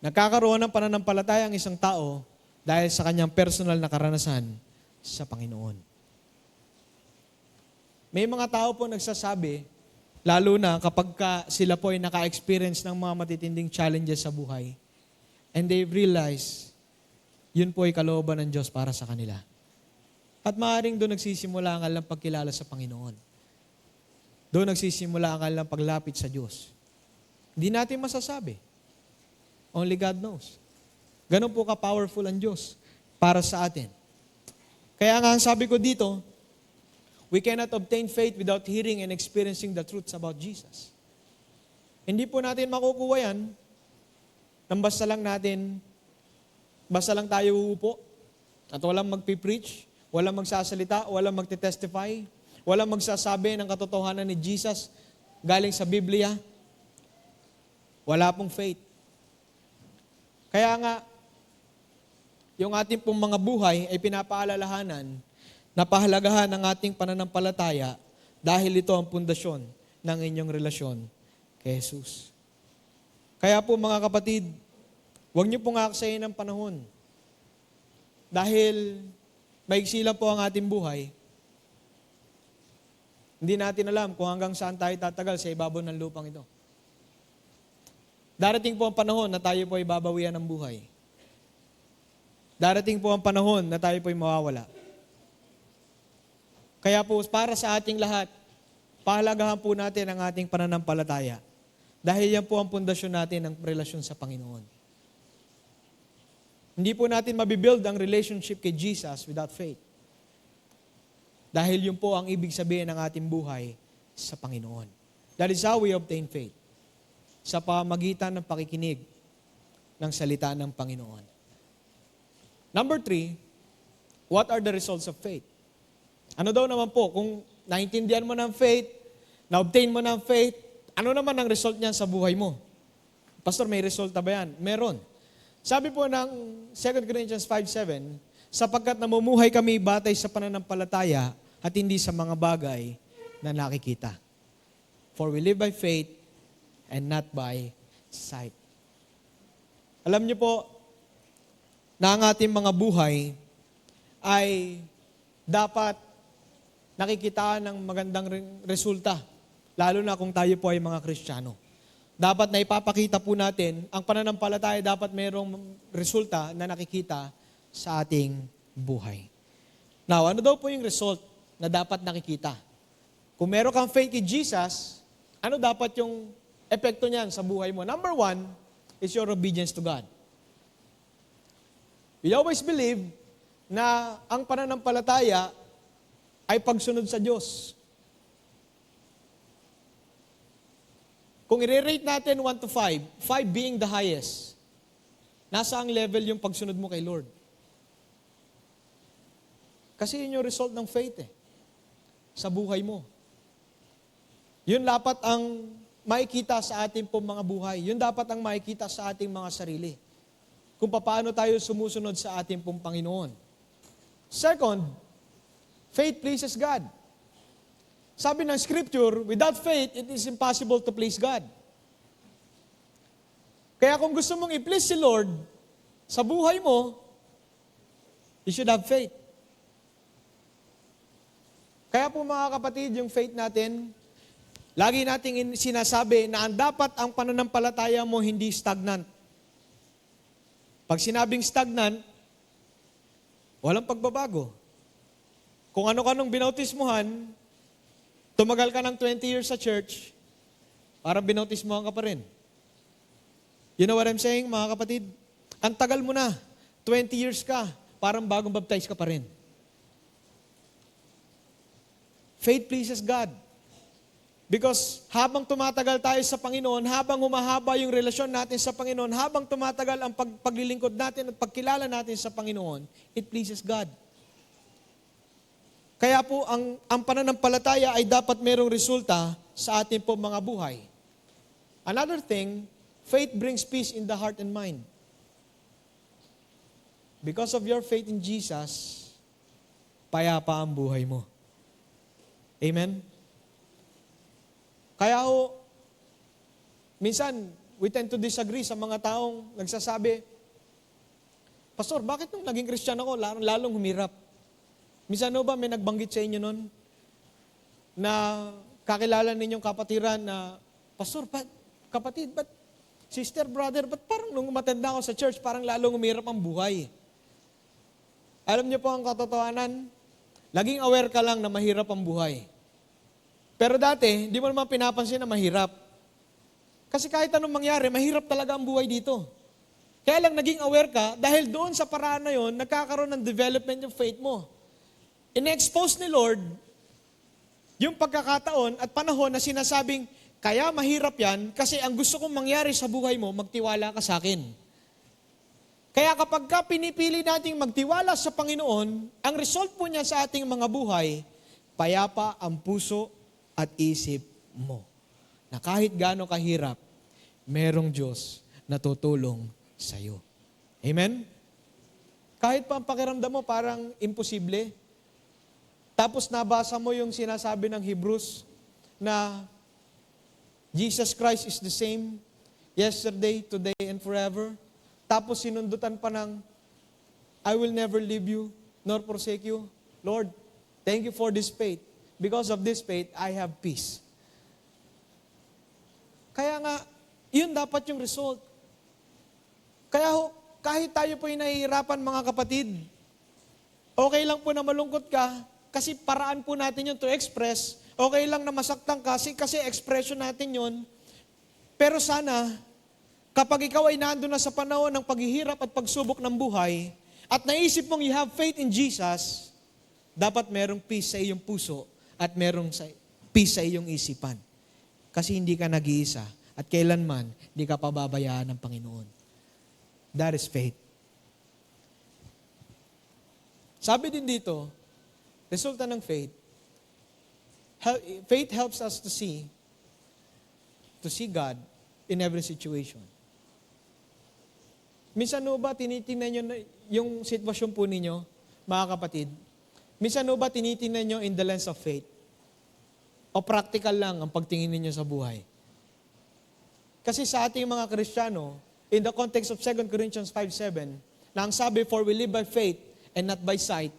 Nagkakaroon ng pananampalataya ang isang tao dahil sa kanyang personal na karanasan sa Panginoon. May mga tao po nagsasabi, lalo na kapag sila po ay naka-experience ng mga matitinding challenges sa buhay, and they realize, yun po ay kalooban ng Diyos para sa kanila. At maaaring doon nagsisimula ang kanilang pagkilala sa Panginoon. Doon nagsisimula ang kanilang paglapit sa Diyos. Hindi natin masasabi. Only God knows. Ganun po ka-powerful ang Diyos para sa atin. Kaya nga ang sabi ko dito, we cannot obtain faith without hearing and experiencing the truths about Jesus. Hindi po natin makukuha yan nang basta lang tayo uupo at walang magpipreach, walang magsasalita, walang magtitestify, walang magsasabi ng katotohanan ni Jesus galing sa Biblia. Wala pong faith. Kaya nga, yung ating pong mga buhay ay pinapaalalahanan na pahalagahan ang ating pananampalataya dahil ito ang pundasyon ng inyong relasyon kay Jesus. Kaya po mga kapatid, huwag niyo pong aksayin ng panahon. Dahil maigsi lang po ang ating buhay. Hindi natin alam kung hanggang saan tayo tatagal sa ibabaw ng lupang ito. Darating po ang panahon na tayo po ay babawian ng buhay. Darating po ang panahon na tayo po ay mawawala. Kaya po, para sa ating lahat, pahalagahan po natin ang ating pananampalataya. Dahil yan po ang pundasyon natin ng relasyon sa Panginoon. Hindi po natin mabibuild ang relationship kay Jesus without faith. Dahil yun po ang ibig sabihin ng ating buhay sa Panginoon. That is how we obtain faith. Sa pamagitan ng pakikinig ng salita ng Panginoon. Number 3, what are the results of faith? Ano daw naman po, kung naintindihan mo ng faith, na-obtain mo ng faith, ano naman ang result niyan sa buhay mo? Pastor, may resulta ba yan? Meron. Sabi po ng 2 Corinthians 5:7, sapagkat namumuhay kami batay sa pananampalataya at hindi sa mga bagay na nakikita. For we live by faith and not by sight. Alam niyo po na ang ating mga buhay ay dapat nakikita ng magandang resulta, lalo na kung tayo po ay mga Kristiyano. Dapat na ipapakita po natin, ang pananampalataya dapat mayroong resulta na nakikita sa ating buhay. Now, ano daw po yung result na dapat nakikita? Kung meron kang faith in Jesus, ano dapat yung epekto niyan sa buhay mo? Number 1 is your obedience to God. We always believe na ang pananampalataya ay pagsunod sa Diyos. Kung i-rate natin 1 to 5, 5 being the highest, nasa ang level yung pagsunod mo kay Lord? Kasi yun yung result ng faith sa buhay mo. Yun dapat ang makikita sa ating pong mga buhay. Yun dapat ang makikita sa ating mga sarili. Kung paano tayo sumusunod sa ating pong Panginoon. Second, faith pleases God. Sabi ng Scripture, without faith, it is impossible to please God. Kaya kung gusto mong i-please si Lord sa buhay mo, you should have faith. Kaya po mga kapatid, yung faith natin, lagi nating sinasabi na ang pananampalataya mo hindi stagnant. Pag sinabing stagnant, walang pagbabago. Kung ano-anong binautismuhan, tumagal ka ng 20 years sa church, parang binautismuhan ka pa rin. You know what I'm saying, mga kapatid? Ang tagal mo na, 20 years ka, parang bagong baptize ka pa rin. Faith pleases God. Because habang tumatagal tayo sa Panginoon, habang humahaba yung relasyon natin sa Panginoon, habang tumatagal ang paglilingkod natin at pagkilala natin sa Panginoon, it pleases God. Kaya po, ang pananampalataya ay dapat merong resulta sa ating po mga buhay. Another thing, faith brings peace in the heart and mind. Because of your faith in Jesus, payapa ang buhay mo. Amen? Kaya ho, minsan, we tend to disagree sa mga taong nagsasabi, Pastor, bakit nung naging Christian ako, lalong humirap? Minsan ba may nagbanggit sa inyo nun na kakilala ninyong kapatiran na, Pastor, kapatid, sister, brother, ba't parang nung umatenda ako sa church, parang lalong humirap ang buhay? Alam niyo po ang katotohanan, laging aware ka lang na mahirap ang buhay. Pero dati, hindi mo naman pinapansin na mahirap. Kasi kahit anong mangyari, mahirap talaga ang buhay dito. Kaya lang naging aware ka, dahil doon sa paraan na yon, nagkakaroon ng development yung faith mo. In-expose ni Lord yung pagkakataon at panahon na sinasabing, kaya mahirap yan kasi ang gusto kong mangyari sa buhay mo, magtiwala ka sa akin. Kaya kapag ka pinipili nating magtiwala sa Panginoon, ang result po niya sa ating mga buhay, payapa ang puso at isip mo. Na kahit gaano kahirap, merong Diyos na tutulong sa iyo. Amen? Kahit pa ang pakiramdam mo parang imposible, tapos nabasa mo yung sinasabi ng Hebrews na Jesus Christ is the same yesterday, today, and forever. Tapos sinundutan pa ng I will never leave you nor forsake you. Lord, thank you for this faith. Because of this faith, I have peace. Kaya nga, yun dapat yung result. Kaya kahit tayo po'y nahihirapan mga kapatid, okay lang po na malungkot ka, kasi paraan po natin yun to express. Okay lang na masaktan ka, kasi expression natin yun. Pero sana, kapag ikaw ay nandun na sa panahon ng paghihirap at pagsubok ng buhay, at naisip mong you have faith in Jesus, dapat merong peace sa iyong puso at merong peace sa iyong isipan. Kasi hindi ka nag-iisa at kailanman hindi ka pababayaan ng Panginoon. That is faith. Sabi din dito, resulta ng faith, faith helps us to see God in every situation. Minsan ba tinitingnan nyo yung sitwasyon po ninyo, mga kapatid, minsan ba tinitingnan nyo in the lens of faith? O practical lang ang pagtingin ninyo sa buhay? Kasi sa ating mga Kristiyano, in the context of 2 Corinthians 5:7, na ang sabi, for we live by faith and not by sight,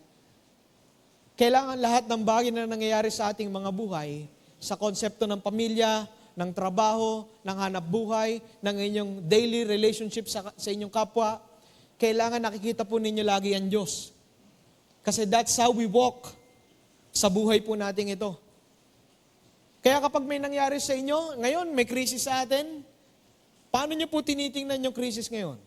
kailangan lahat ng bagay na nangyayari sa ating mga buhay, sa konsepto ng pamilya, ng trabaho, ng hanap buhay, ng inyong daily relationship sa inyong kapwa, kailangan nakikita po ninyo lagi ang Diyos. Kasi that's how we walk sa buhay po nating ito. Kaya kapag may nangyari sa inyo, ngayon may krisis sa atin, paano nyo po tinitingnan yung krisis ngayon?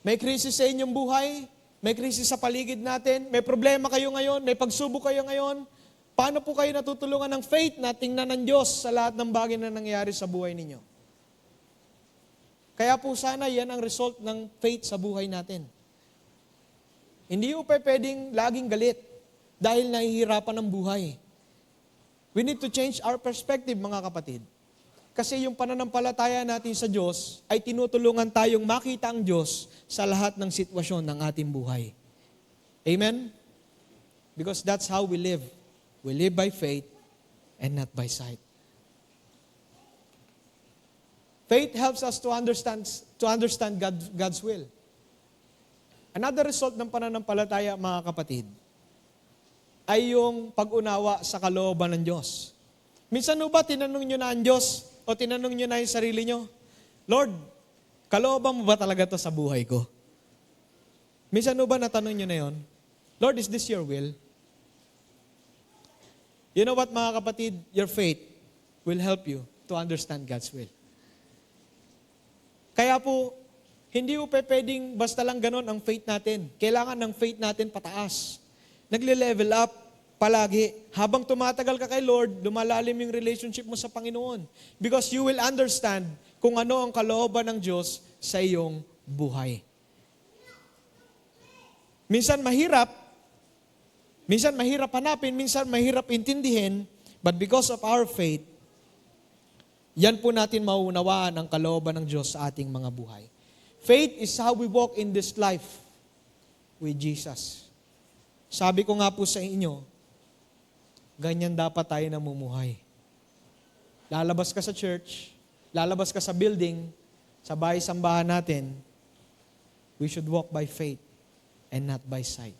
May krisis sa inyong buhay, may krisis sa paligid natin, may problema kayo ngayon, may pagsubok kayo ngayon, paano po kayo natutulungan ng faith na tingnan ng Diyos sa lahat ng bagay na nangyayari sa buhay ninyo? Kaya po sana yan ang result ng faith sa buhay natin. Hindi po pwedeng laging galit dahil nahihirapan ang buhay. We need to change our perspective, mga kapatid. Kasi yung pananampalataya natin sa Diyos ay tinutulungan tayong makita ang Diyos sa lahat ng sitwasyon ng ating buhay. Amen? Because that's how we live. We live by faith and not by sight. Faith helps us to understand God's will. Another result ng pananampalataya, mga kapatid, ay yung pag-unawa sa kalooban ng Diyos. Minsan ba tinanong nyo na ang Diyos o tinanong nyo na yung sarili nyo, Lord, kalooban mo ba talaga to sa buhay ko? Minsan ba natanong nyo na yon, Lord, is this your will? You know what, mga kapatid, your faith will help you to understand God's will. Kaya po, hindi po pwedeng basta lang ganon ang faith natin. Kailangan ng faith natin pataas. Nagle-level up palagi. Habang tumatagal ka kay Lord, lumalalim yung relationship mo sa Panginoon. Because you will understand kung ano ang kalooban ng Diyos sa iyong buhay. Minsan mahirap hanapin, minsan mahirap intindihin, but because of our faith, yan po natin mauunawaan ang kalooban ng Diyos sa ating mga buhay. Faith is how we walk in this life with Jesus. Sabi ko nga po sa inyo, ganyan dapat tayo namumuhay. Lalabas ka sa church, lalabas ka sa building, sa bahay-sambahan natin, we should walk by faith and not by sight.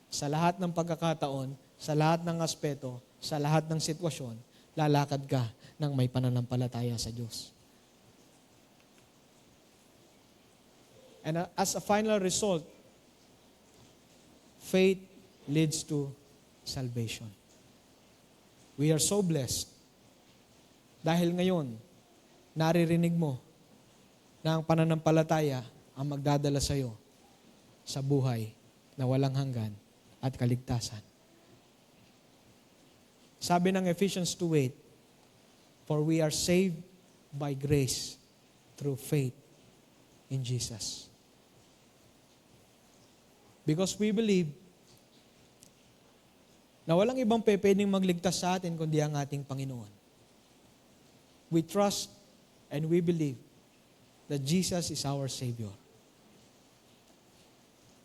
Sa lahat ng pagkakataon, sa lahat ng aspeto, sa lahat ng sitwasyon, lalakad ka ng may pananampalataya sa Diyos. And as a final result, faith leads to salvation. We are so blessed dahil ngayon, naririnig mo na ang pananampalataya ang magdadala sa iyo sa buhay na walang hanggan at kaligtasan. Sabi ng Ephesians 2:8, for we are saved by grace through faith in Jesus. Because we believe na walang ibang pwedeng magligtas sa atin kundi ang ating Panginoon. We trust and we believe that Jesus is our Savior.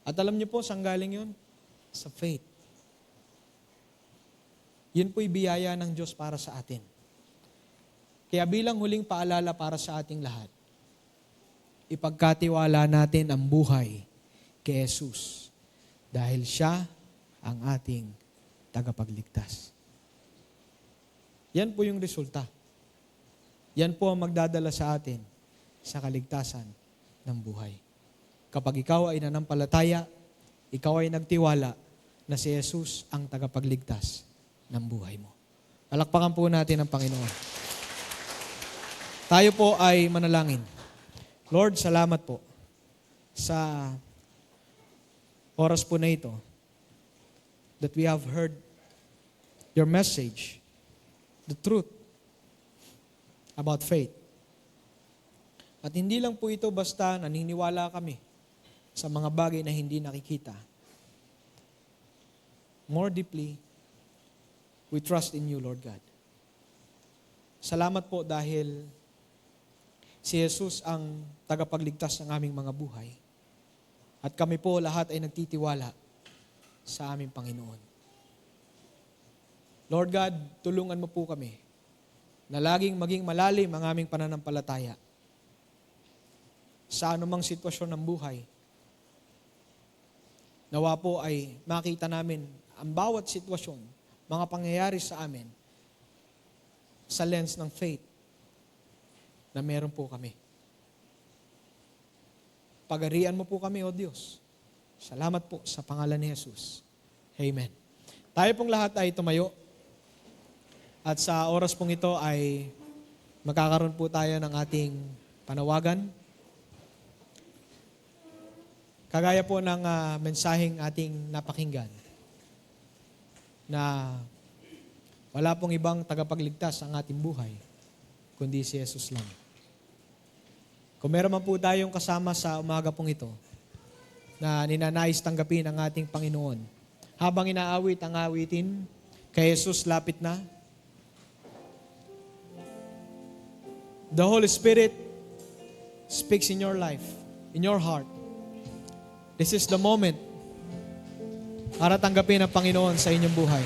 At alam niyo po, saan galing yun? Sa faith. Yun po'y biyaya ng Diyos para sa atin. Kaya bilang huling paalala para sa ating lahat, ipagkatiwala natin ang buhay kay Jesus dahil siya ang ating tagapagligtas. Yan po yung resulta. Yan po ang magdadala sa atin sa kaligtasan ng buhay. Kapag ikaw ay nanampalataya, ikaw ay nagtiwala na si Jesus ang tagapagligtas ng buhay mo. Palakpakan po natin ang Panginoon. Tayo po ay manalangin. Lord, salamat po sa oras po na ito that we have heard your message, the truth about faith. At hindi lang po ito basta naniniwala kami sa mga bagay na hindi nakikita. More deeply, we trust in you, Lord God. Salamat po dahil si Jesus ang tagapagligtas ng aming mga buhay. At kami po lahat ay nagtitiwala sa aming Panginoon. Lord God, tulungan mo po kami na laging maging malalim ang aming pananampalataya sa anumang sitwasyon ng buhay. Nawa po ay makita namin ang bawat sitwasyon, mga pangyayari sa amin, sa lens ng faith na meron po kami. Pagarian mo po kami, O Diyos. Salamat po sa pangalan ni Jesus. Amen. Tayo pong lahat ay tumayo. At sa oras pong ito ay magkakaroon po tayo ng ating panawagan. Kagaya po ng mensaheng ating napakinggan na wala pong ibang tagapagligtas ang ating buhay kundi si Jesus lang. Kung meron man po tayong kasama sa umaga pong ito na ninanais tanggapin ang ating Panginoon, habang inaawit ang awitin, kay Jesus lapit na, the Holy Spirit speaks in your life, in your heart. This is the moment para tanggapin ang Panginoon sa inyong buhay.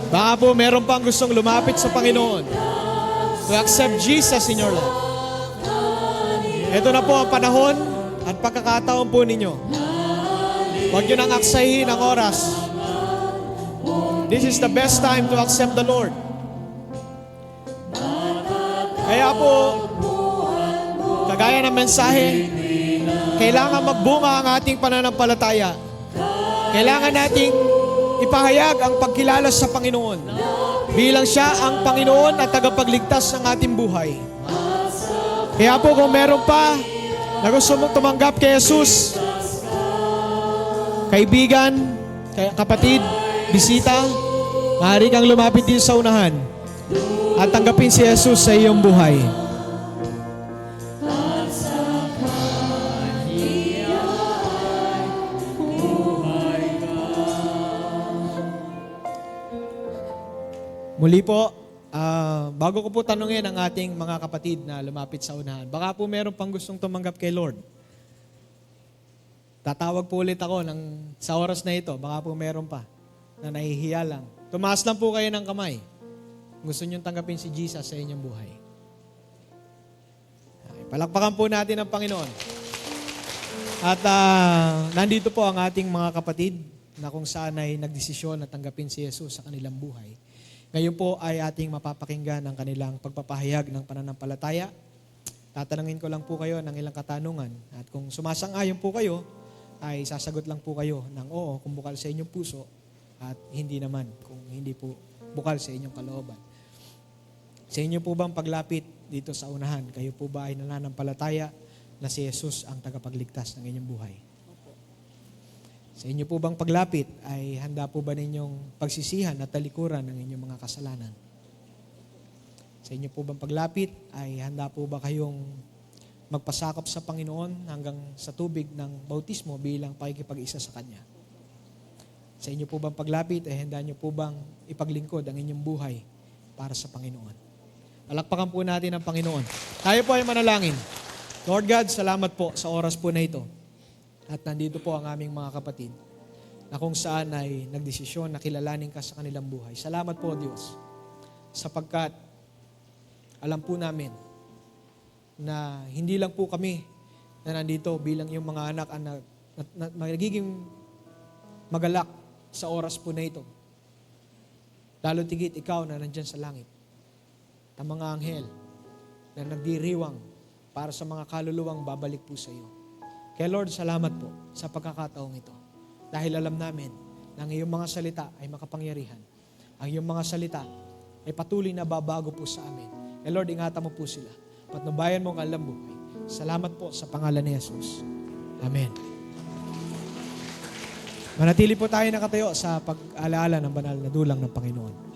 Baka po meron pang gustong lumapit sa Panginoon to accept Jesus in your life. Ito na po ang panahon at pagkakataon po ninyo. Huwag nyo nang aksayin ang oras. This is the best time to accept the Lord. Kaya po, kagaya ng mensahe, kailangan magbunga ang ating pananampalataya. Kailangan nating ipahayag ang pagkilala sa Panginoon bilang siya ang Panginoon at tagapagligtas ng ating buhay. Kaya po kung meron pa na gusto mong tumanggap kay Jesus, kaibigan, kapatid, bisita, maaari kang lumapit din sa unahan at tanggapin si Jesus sa iyong buhay. Muli po, bago ko po tanungin ang ating mga kapatid na lumapit sa unahan, baka po meron pang gustong tumanggap kay Lord. Tatawag po ulit ako sa oras na ito, baka po meron pa na nahihiya lang. Tumaas lang po kayo ng kamay. Gusto niyong tanggapin si Jesus sa inyong buhay. Palakpakan po natin ang Panginoon. At nandito po ang ating mga kapatid na kung saan ay nagdesisyon na tanggapin si Jesus sa kanilang buhay. Ngayon po ay ating mapapakinggan ang kanilang pagpapahayag ng pananampalataya. Tatanungin ko lang po kayo ng ilang katanungan. At kung sumasang-ayon po kayo, ay sasagot lang po kayo ng oo kung bukal sa inyong puso at hindi naman kung hindi po bukal sa inyong kalooban. Sa inyo po bang paglapit dito sa unahan, kayo po ba ay nananampalataya na si Jesus ang tagapagligtas ng inyong buhay? Sa inyo po bang paglapit ay handa po ba ninyong pagsisihan at talikuran ng inyong mga kasalanan? Sa inyo po bang paglapit ay handa po ba kayong magpasakop sa Panginoon hanggang sa tubig ng bautismo bilang pakikipag-isa sa Kanya? Sa inyo po bang paglapit ay handa nyo po bang ipaglingkod ang inyong buhay para sa Panginoon? Palakpakan po natin ang Panginoon. Tayo po ay manalangin. Lord God, salamat po sa oras po na ito. At nandito po ang aming mga kapatid na kung saan ay nagdesisyon na kilalanin ka sa kanilang buhay. Salamat po, Diyos, sapagkat alam po namin na hindi lang po kami na nandito bilang yung mga anak na magiging magalak sa oras po na ito. Lalo tigit ikaw na nandyan sa langit. At mga anghel na nagdiriwang para sa mga kaluluwang babalik po sa iyo. Kaya Lord, salamat po sa pagkakataong ito. Dahil alam namin na ang iyong mga salita ay makapangyarihan. Ang iyong mga salita ay patuloy na babago po sa amin. Kaya Lord, ingatan mo po sila. Patnubayan mo ang kanilang buhay. Salamat po sa pangalan ni Jesus. Amen. Manatili po tayo nakatayo sa pag-alaala ng banal na dulang ng Panginoon.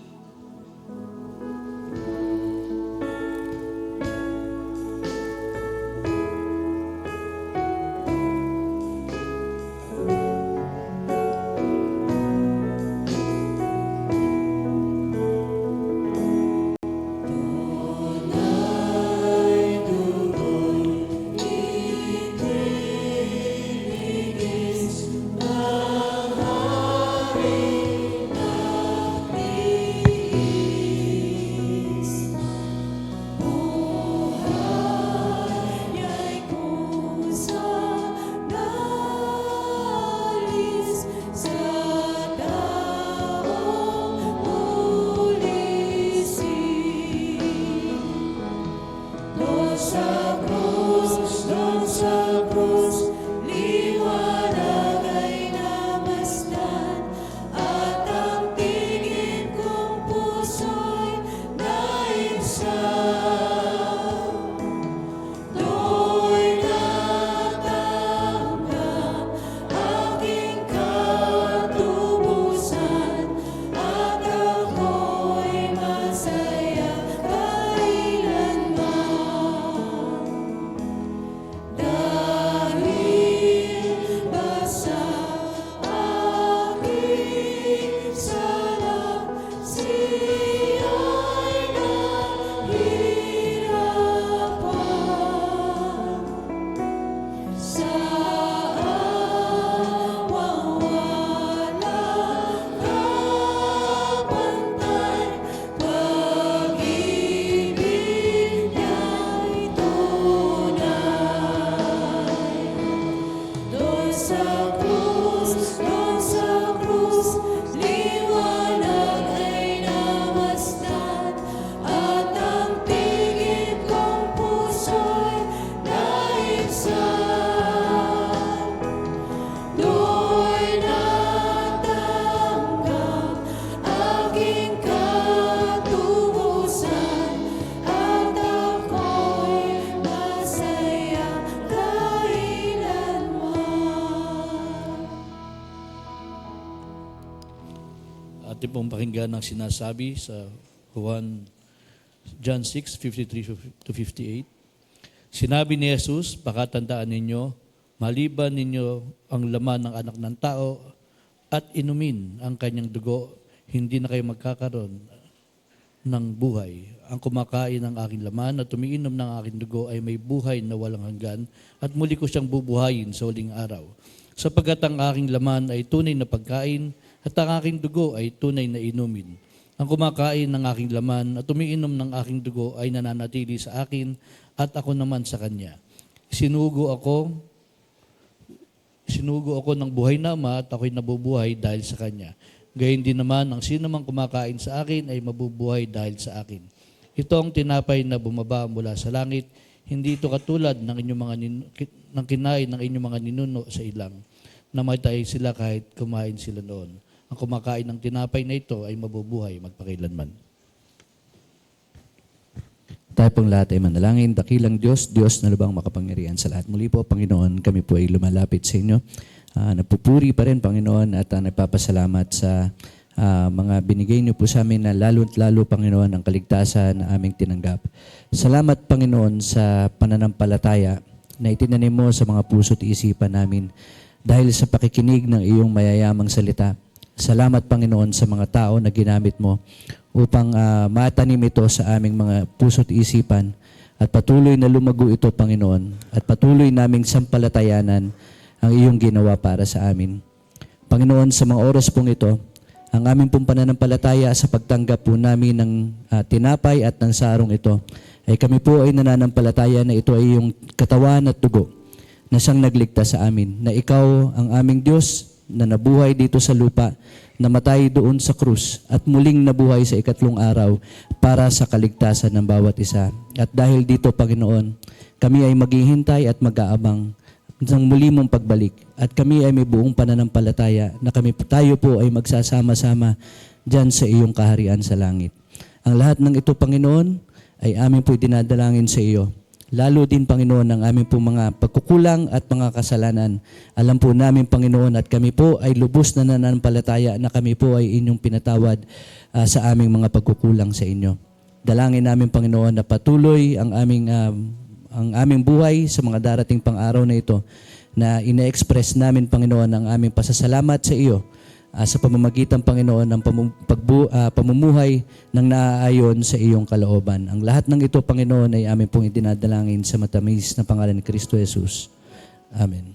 pong pakinggan ang sinasabi sa John 6:53 to 58. Sinabi ni Jesus, pakatandaan ninyo, maliban ninyo ang laman ng anak ng tao at inumin ang kanyang dugo, hindi na kayo magkakaroon ng buhay. Ang kumakain ng aking laman at tumiinom ng aking dugo ay may buhay na walang hanggan at muli ko siyang bubuhayin sa huling araw. Sapagkat ang aking laman ay tunay na pagkain at ang aking dugo ay tunay na inumin. Ang kumakain ng aking laman at tumiinom ng aking dugo ay nananatili sa akin at ako naman sa kanya. Sinugo ako ng buhay na ama at ako'y nabubuhay dahil sa kanya. Gayun din naman, ang sino mang kumakain sa akin ay mabubuhay dahil sa akin. Ito ang tinapay na bumaba mula sa langit. Hindi ito katulad ng inyong ng kinain ng inyong mga ninuno sa ilang. Namatay sila kahit kumain sila noon. Ang kumakain ng tinapay na ito ay mabubuhay magpakailanman. Tayo pong lahat ay manalangin. Dakilang Diyos, Diyos na lubang makapangyarihan sa lahat. Muli po, Panginoon, kami po ay lumalapit sa inyo. Napupuri pa rin, Panginoon, at nagpapasalamat sa mga binigay niyo po sa amin na lalo't lalo, Panginoon, ang kaligtasan na aming tinanggap. Salamat, Panginoon, sa pananampalataya na itinanim mo sa mga puso't isipan namin dahil sa pakikinig ng iyong mayayamang salita. Salamat, Panginoon, sa mga tao na ginamit mo upang matanim ito sa aming mga puso't isipan at patuloy na lumago ito, Panginoon, at patuloy naming sampalatayanan ang iyong ginawa para sa amin. Panginoon, sa mga oras pong ito, ang aming pong pananampalataya sa pagtanggap po namin ng tinapay at ng sarong ito, ay kami po ay nananampalataya na ito ay iyong katawan at dugo na siyang nagligtas sa amin, na ikaw ang aming Diyos na nabuhay dito sa lupa, namatay doon sa krus at muling nabuhay sa ikatlong araw para sa kaligtasan ng bawat isa. At dahil dito, Panginoon, kami ay maghihintay at mag-aabang ng muli mong pagbalik. At kami ay may buong pananampalataya na tayo po ay magsasama-sama dyan sa iyong kaharian sa langit. Ang lahat ng ito, Panginoon, ay amin po dinadalangin sa iyo. Lalo din, Panginoon, ang aming po mga pagkukulang at mga kasalanan. Alam po namin, Panginoon, at kami po ay lubos na nananampalataya na kami po ay inyong pinatawad sa aming mga pagkukulang sa inyo. Dalangin namin, Panginoon, na patuloy ang aming buhay sa mga darating pang araw na ito, na ina-express namin, Panginoon, ang aming pasasalamat sa iyo sa pamamagitan, Panginoon, ng pamumuhay ng naaayon sa iyong kalooban. Ang lahat ng ito, Panginoon, ay amin pong idinadalangin sa matamis na pangalan ni Kristo Jesus. Amen.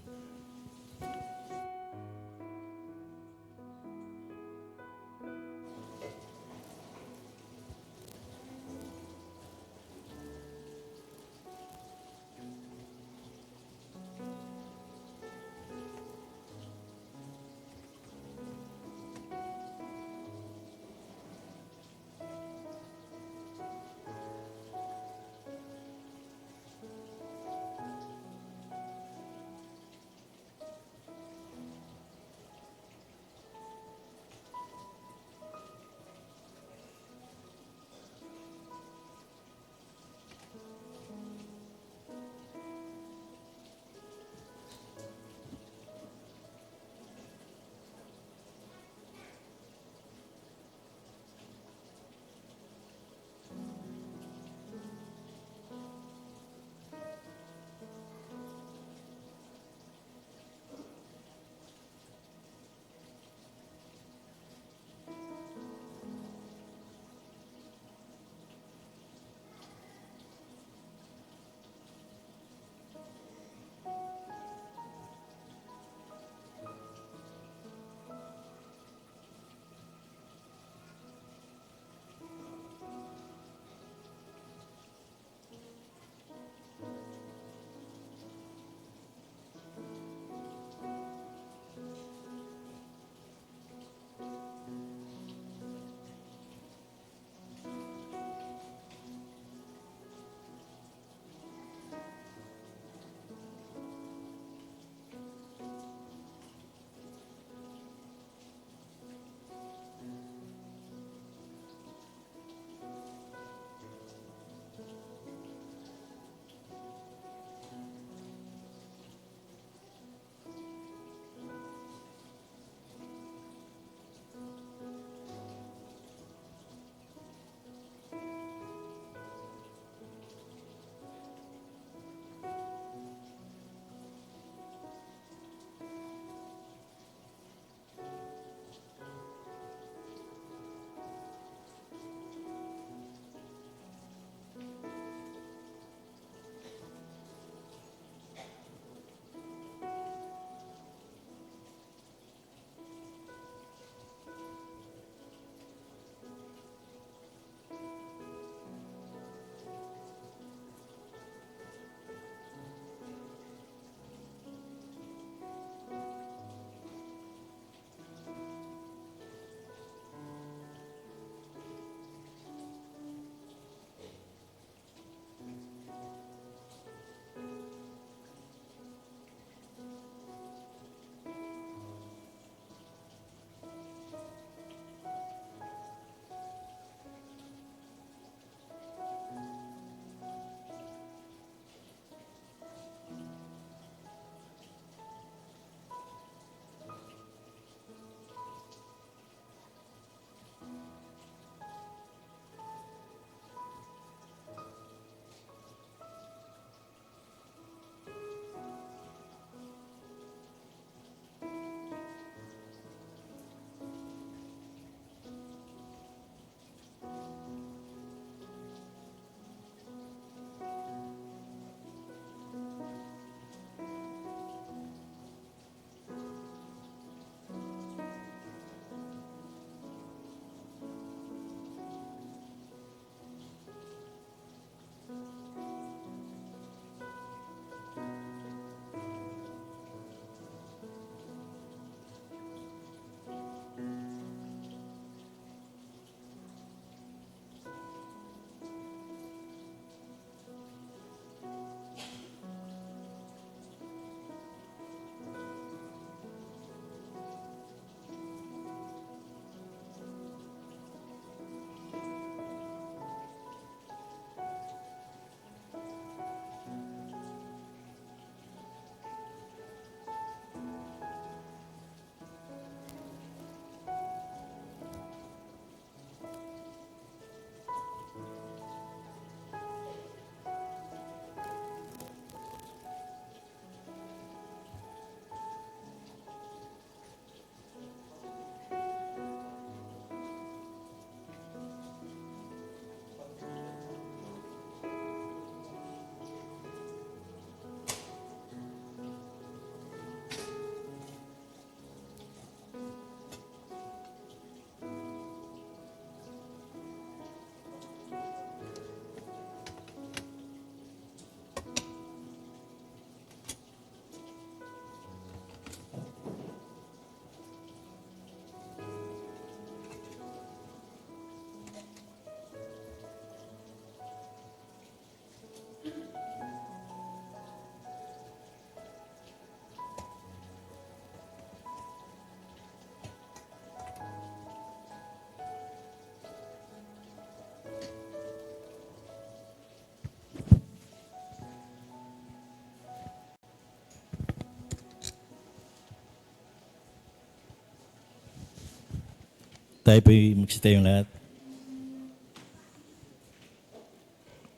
Tayo po'y magsitayong lahat.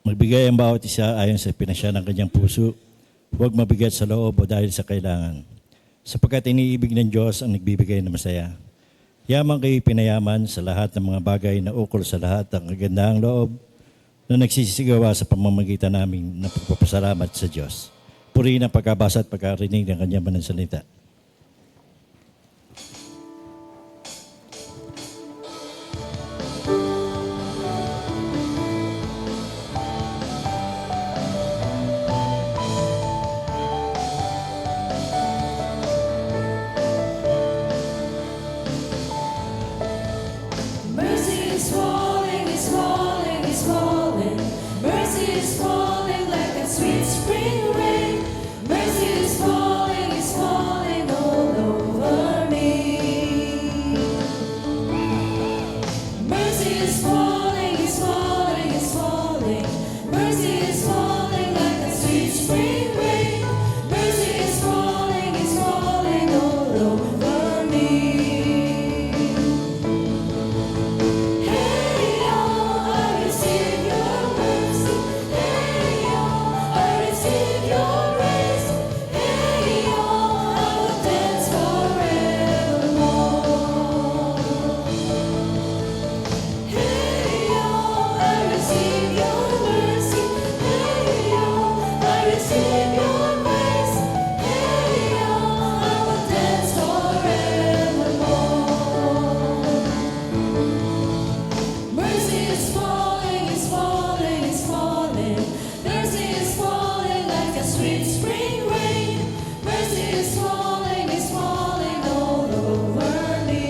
Magbigay ang bawat isa ayon sa pinasya ng kanyang puso. Huwag mabigat sa loob o dahil sa kailangan. Sapagkat iniibig ng Diyos ang nagbibigay ng masaya. Yaman kayo pinayaman sa lahat ng mga bagay na ukol sa lahat ng kagandahang loob na nagsisigawa sa pamamagitan namin ng pagpapasalamat sa Diyos. Purihin ang pagkabasa at pagkarinig ng kanyang banal salita. Mercy is falling, is falling, is falling. Mercy is falling like a sweet spring rain. Mercy is falling all over me. Mercy is falling, is falling, is falling. Mercy is falling like a sweet spring rain. Mercy is falling all over me. Hey, oh, I receive your mercy. Hey, oh, I receive your grace. Hey, oh, I will dance forevermore. Hey, oh, I receive your mercy. Hey, oh, I receive your grace. Hey, oh, I will dance forevermore. Mercy is falling, is falling, is falling. Mercy is falling like a sweet spring rain. Mercy is falling all over me.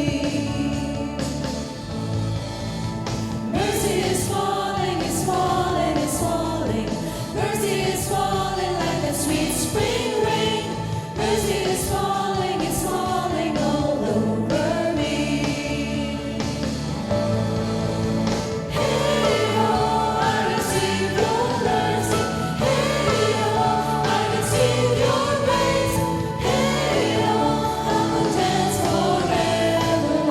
Mercy is falling, is falling, is falling. Mercy is falling like a sweet spring rain. Mercy is falling all over me. Hey, oh, I receive your mercy. Hey, oh, I receive your grace. Hey, oh, I will dance forevermore.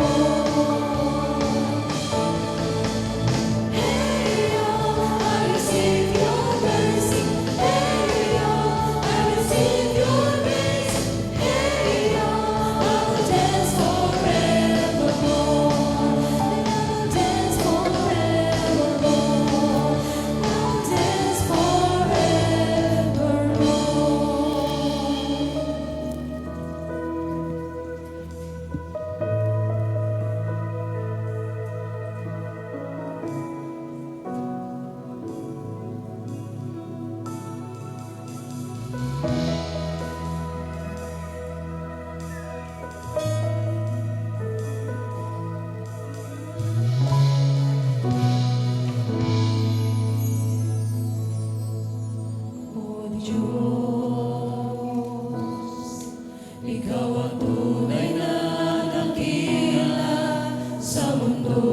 Hey, oh, I receive your mercy. Hey, oh, I receive your grace. Hey, oh, I will dance forevermore. I will dance forevermore. I will dance forevermore. O Diyos, Ikaw ang tunay na dakila sa mundo.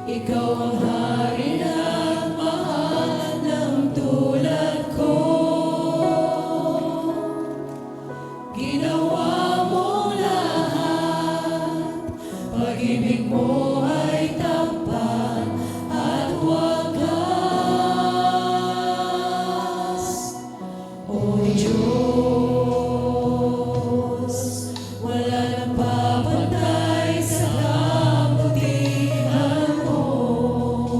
Ikaw ang hari at mahal ng tulad ko. Ginawa mo lahat, pag-ibig mo ay tapat at wagas. O Diyos, wala nang papantay sa kabutihan mo.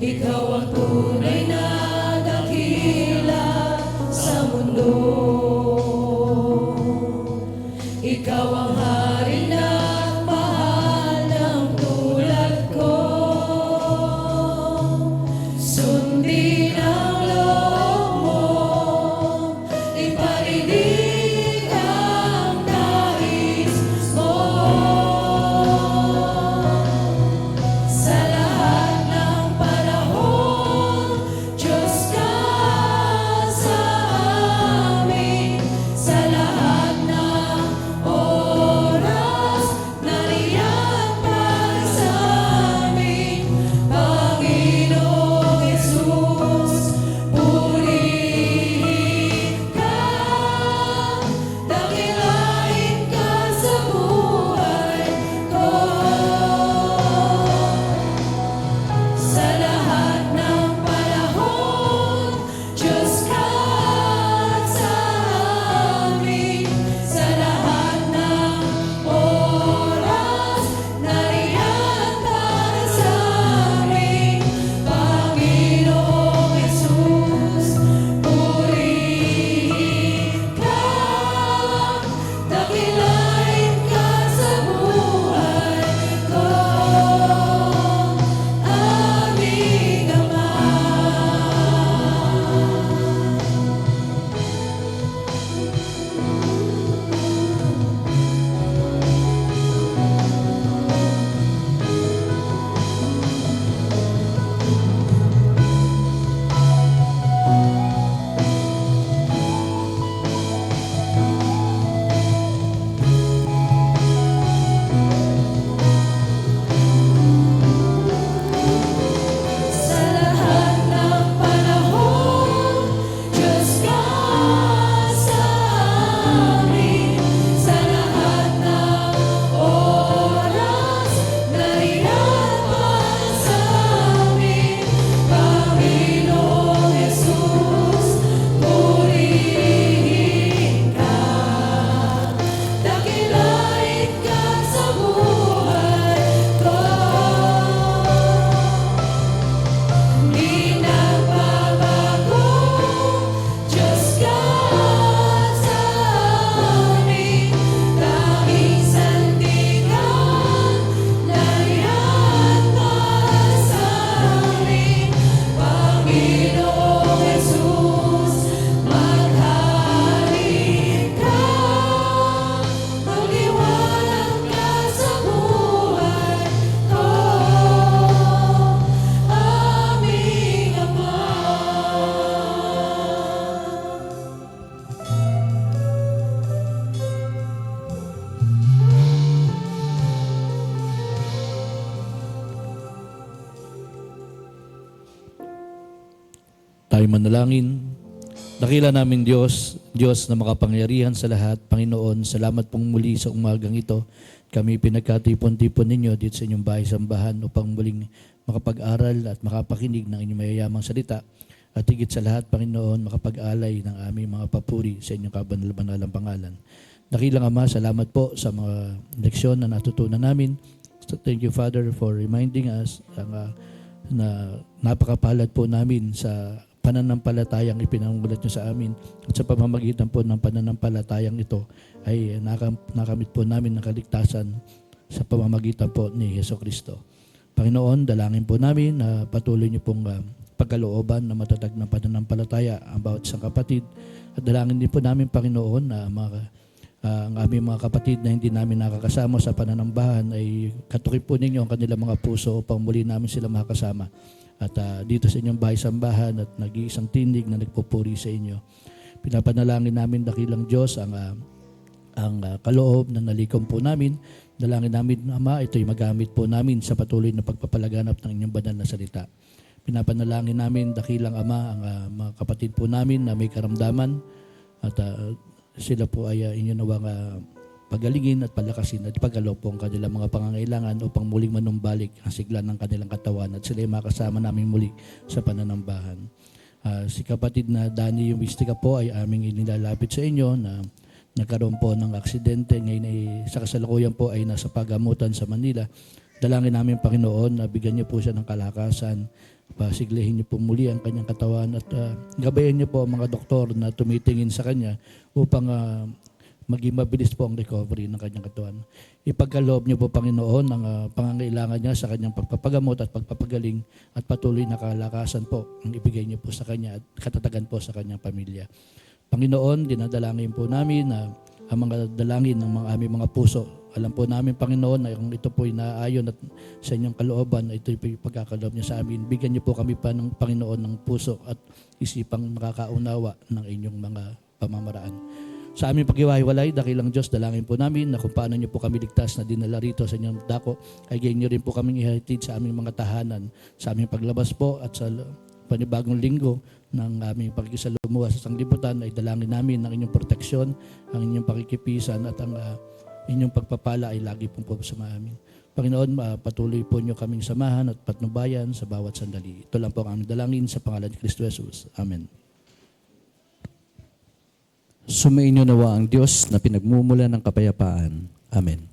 Ikaw ang tunay na dakila sa mundo. Ikaw ang hari na mahal ng tulad ko. Sundin ang loob mo, iparinig ang nais mo. Sa lahat ng panahon, Diyos ka sa amin. Sa lahat ng oras, nariyan para sa amin. Panginoong Jesus, purihin ka, dakilain ka sa buhay ko. Sa lahat ng panahon, Diyos ka sa amin. Sa lahat ng oras, nariyan para sa amin. Panginoong Jesus, purihin ka, dakilain ka sa buhay ko. Aming Ama. Sa lahat ng panahon, Diyos ka sa amin. Sa lahat ng oras, nariyan para sa amin. Panginoong Jesus, purihin ka, dakilain ka sa buhay ko. Di nagbabago, Diyos ka sa amin. Tanging sandigan, nariyan para sa amin. Panginoong Jesus, maghari ka, magliwanag ka sa buhay ko. Aming Ama. Tayo manalangin. Dakila namin Diyos, Diyos na makapangyarihan sa lahat. Panginoon, salamat pong muli sa umagang ito. Kami pinagkatipon-tipon ninyo dito sa inyong bahay-sambahan upang muling makapag-aral at makapakinig ng inyong mayayamang salita. At higit sa lahat, Panginoon, makapag-alay ng aming mga papuri sa inyong kabanal-banalang pangalan. Dakilang Ama, salamat po sa mga leksyon na natutunan namin. So, thank you, Father, for reminding us na napakapalad po namin sa pananampalatayang ipinangulat nyo sa amin. At sa pamamagitan po ng pananampalatayang ito ay nakamit po namin ng kaligtasan sa pamamagitan po ni Yeso Kristo. Panginoon, dalangin po namin na patuloy niyo pong pagkalooban na matatag ng pananampalataya ang bawat isang kapatid. At dalangin din po namin, Panginoon, na ang aming mga kapatid na hindi namin nakakasama sa pananambahan ay katukin po ninyo ang kanilang mga puso upang muli namin sila makasama. At dito sa inyong bahay-sambahan at nag-iisang tindig na nagpupuri sa inyo. Pinapanalangin namin, dakilang Diyos, ang kaloob na nalikom po namin. Dalangin namin, Ama, ito'y magamit po namin sa patuloy na pagpapalaganap ng inyong banal na salita. Pinapanalangin namin, dakilang Ama, ang mga kapatid po namin na may karamdaman at sila po ay inyo nawang pagalingin at palakasin at pagalaw po ang kanilang mga pangangailangan upang muling manumbalik ang sigla ng kanilang katawan at sila ay makasama namin muli sa pananambahan. Si kapatid na Danny Yumistika po ay aming inilalapit sa inyo na nagkaroon po ng aksidente. Ngayon ay sa kasalukuyan po ay nasa pagamutan sa Manila. Dalangin namin, Panginoon, na bigyan niyo po siya ng kalakasan Pasiglahin niyo po muli ang kanyang katawan at gabayan niyo po ang mga doktor na tumitingin sa kanya upang maging mabilis po ang recovery ng kanyang katawan. Ipagkaloob niyo po, Panginoon, ang pangangailangan niya sa kanyang pagpapagamot at pagpapagaling at patuloy na kalakasan po ang ibigay niyo po sa kanya at katatagan po sa kanyang pamilya. Panginoon, dinadalangin po namin na ang mga dalangin ng aming mga puso. Alam po namin, Panginoon, na kung ito po ay naayon at sa inyong kalooban, ito po yung pagkakaloob niyo sa amin. Bigyan niyo po kami pa ng Panginoon ng puso at isipang makakaunawa ng inyong mga pamamaraan. Sa aming paghiwa-hiwalay, dakilang Diyos, dalangin po namin na kung paano niyo po kami ligtas na dinala rito sa inyong dako, ay gayon niyo rin po kaming ihatid sa aming mga tahanan, sa aming paglabas po at sa panibagong linggo ng aming pagkikisalamuha sa sanglibutan, ay dalangin namin ang inyong proteksyon, ang inyong pakikipisan at ang inyong pagpapala ay lagi pong po sa amin. Panginoon, patuloy po niyo kaming samahan at patnubayan sa bawat sandali. Ito lang po ang aming dalangin sa pangalan ni Kristo Jesus. Amen. Sumainyo nawa ang Diyos na pinagmumula ng kapayapaan. Amen.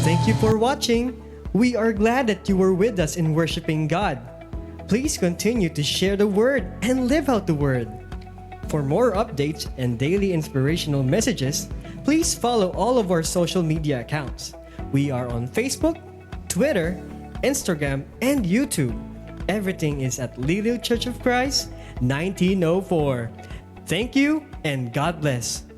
Thank you for watching. We are glad that you were with us in worshiping God. Please continue to share the word and live out the word. For more updates and daily inspirational messages, please follow all of our social media accounts. We are on Facebook, Twitter, Instagram, and YouTube. Everything is at Liliu Church of Christ, 1904. Thank you and God bless.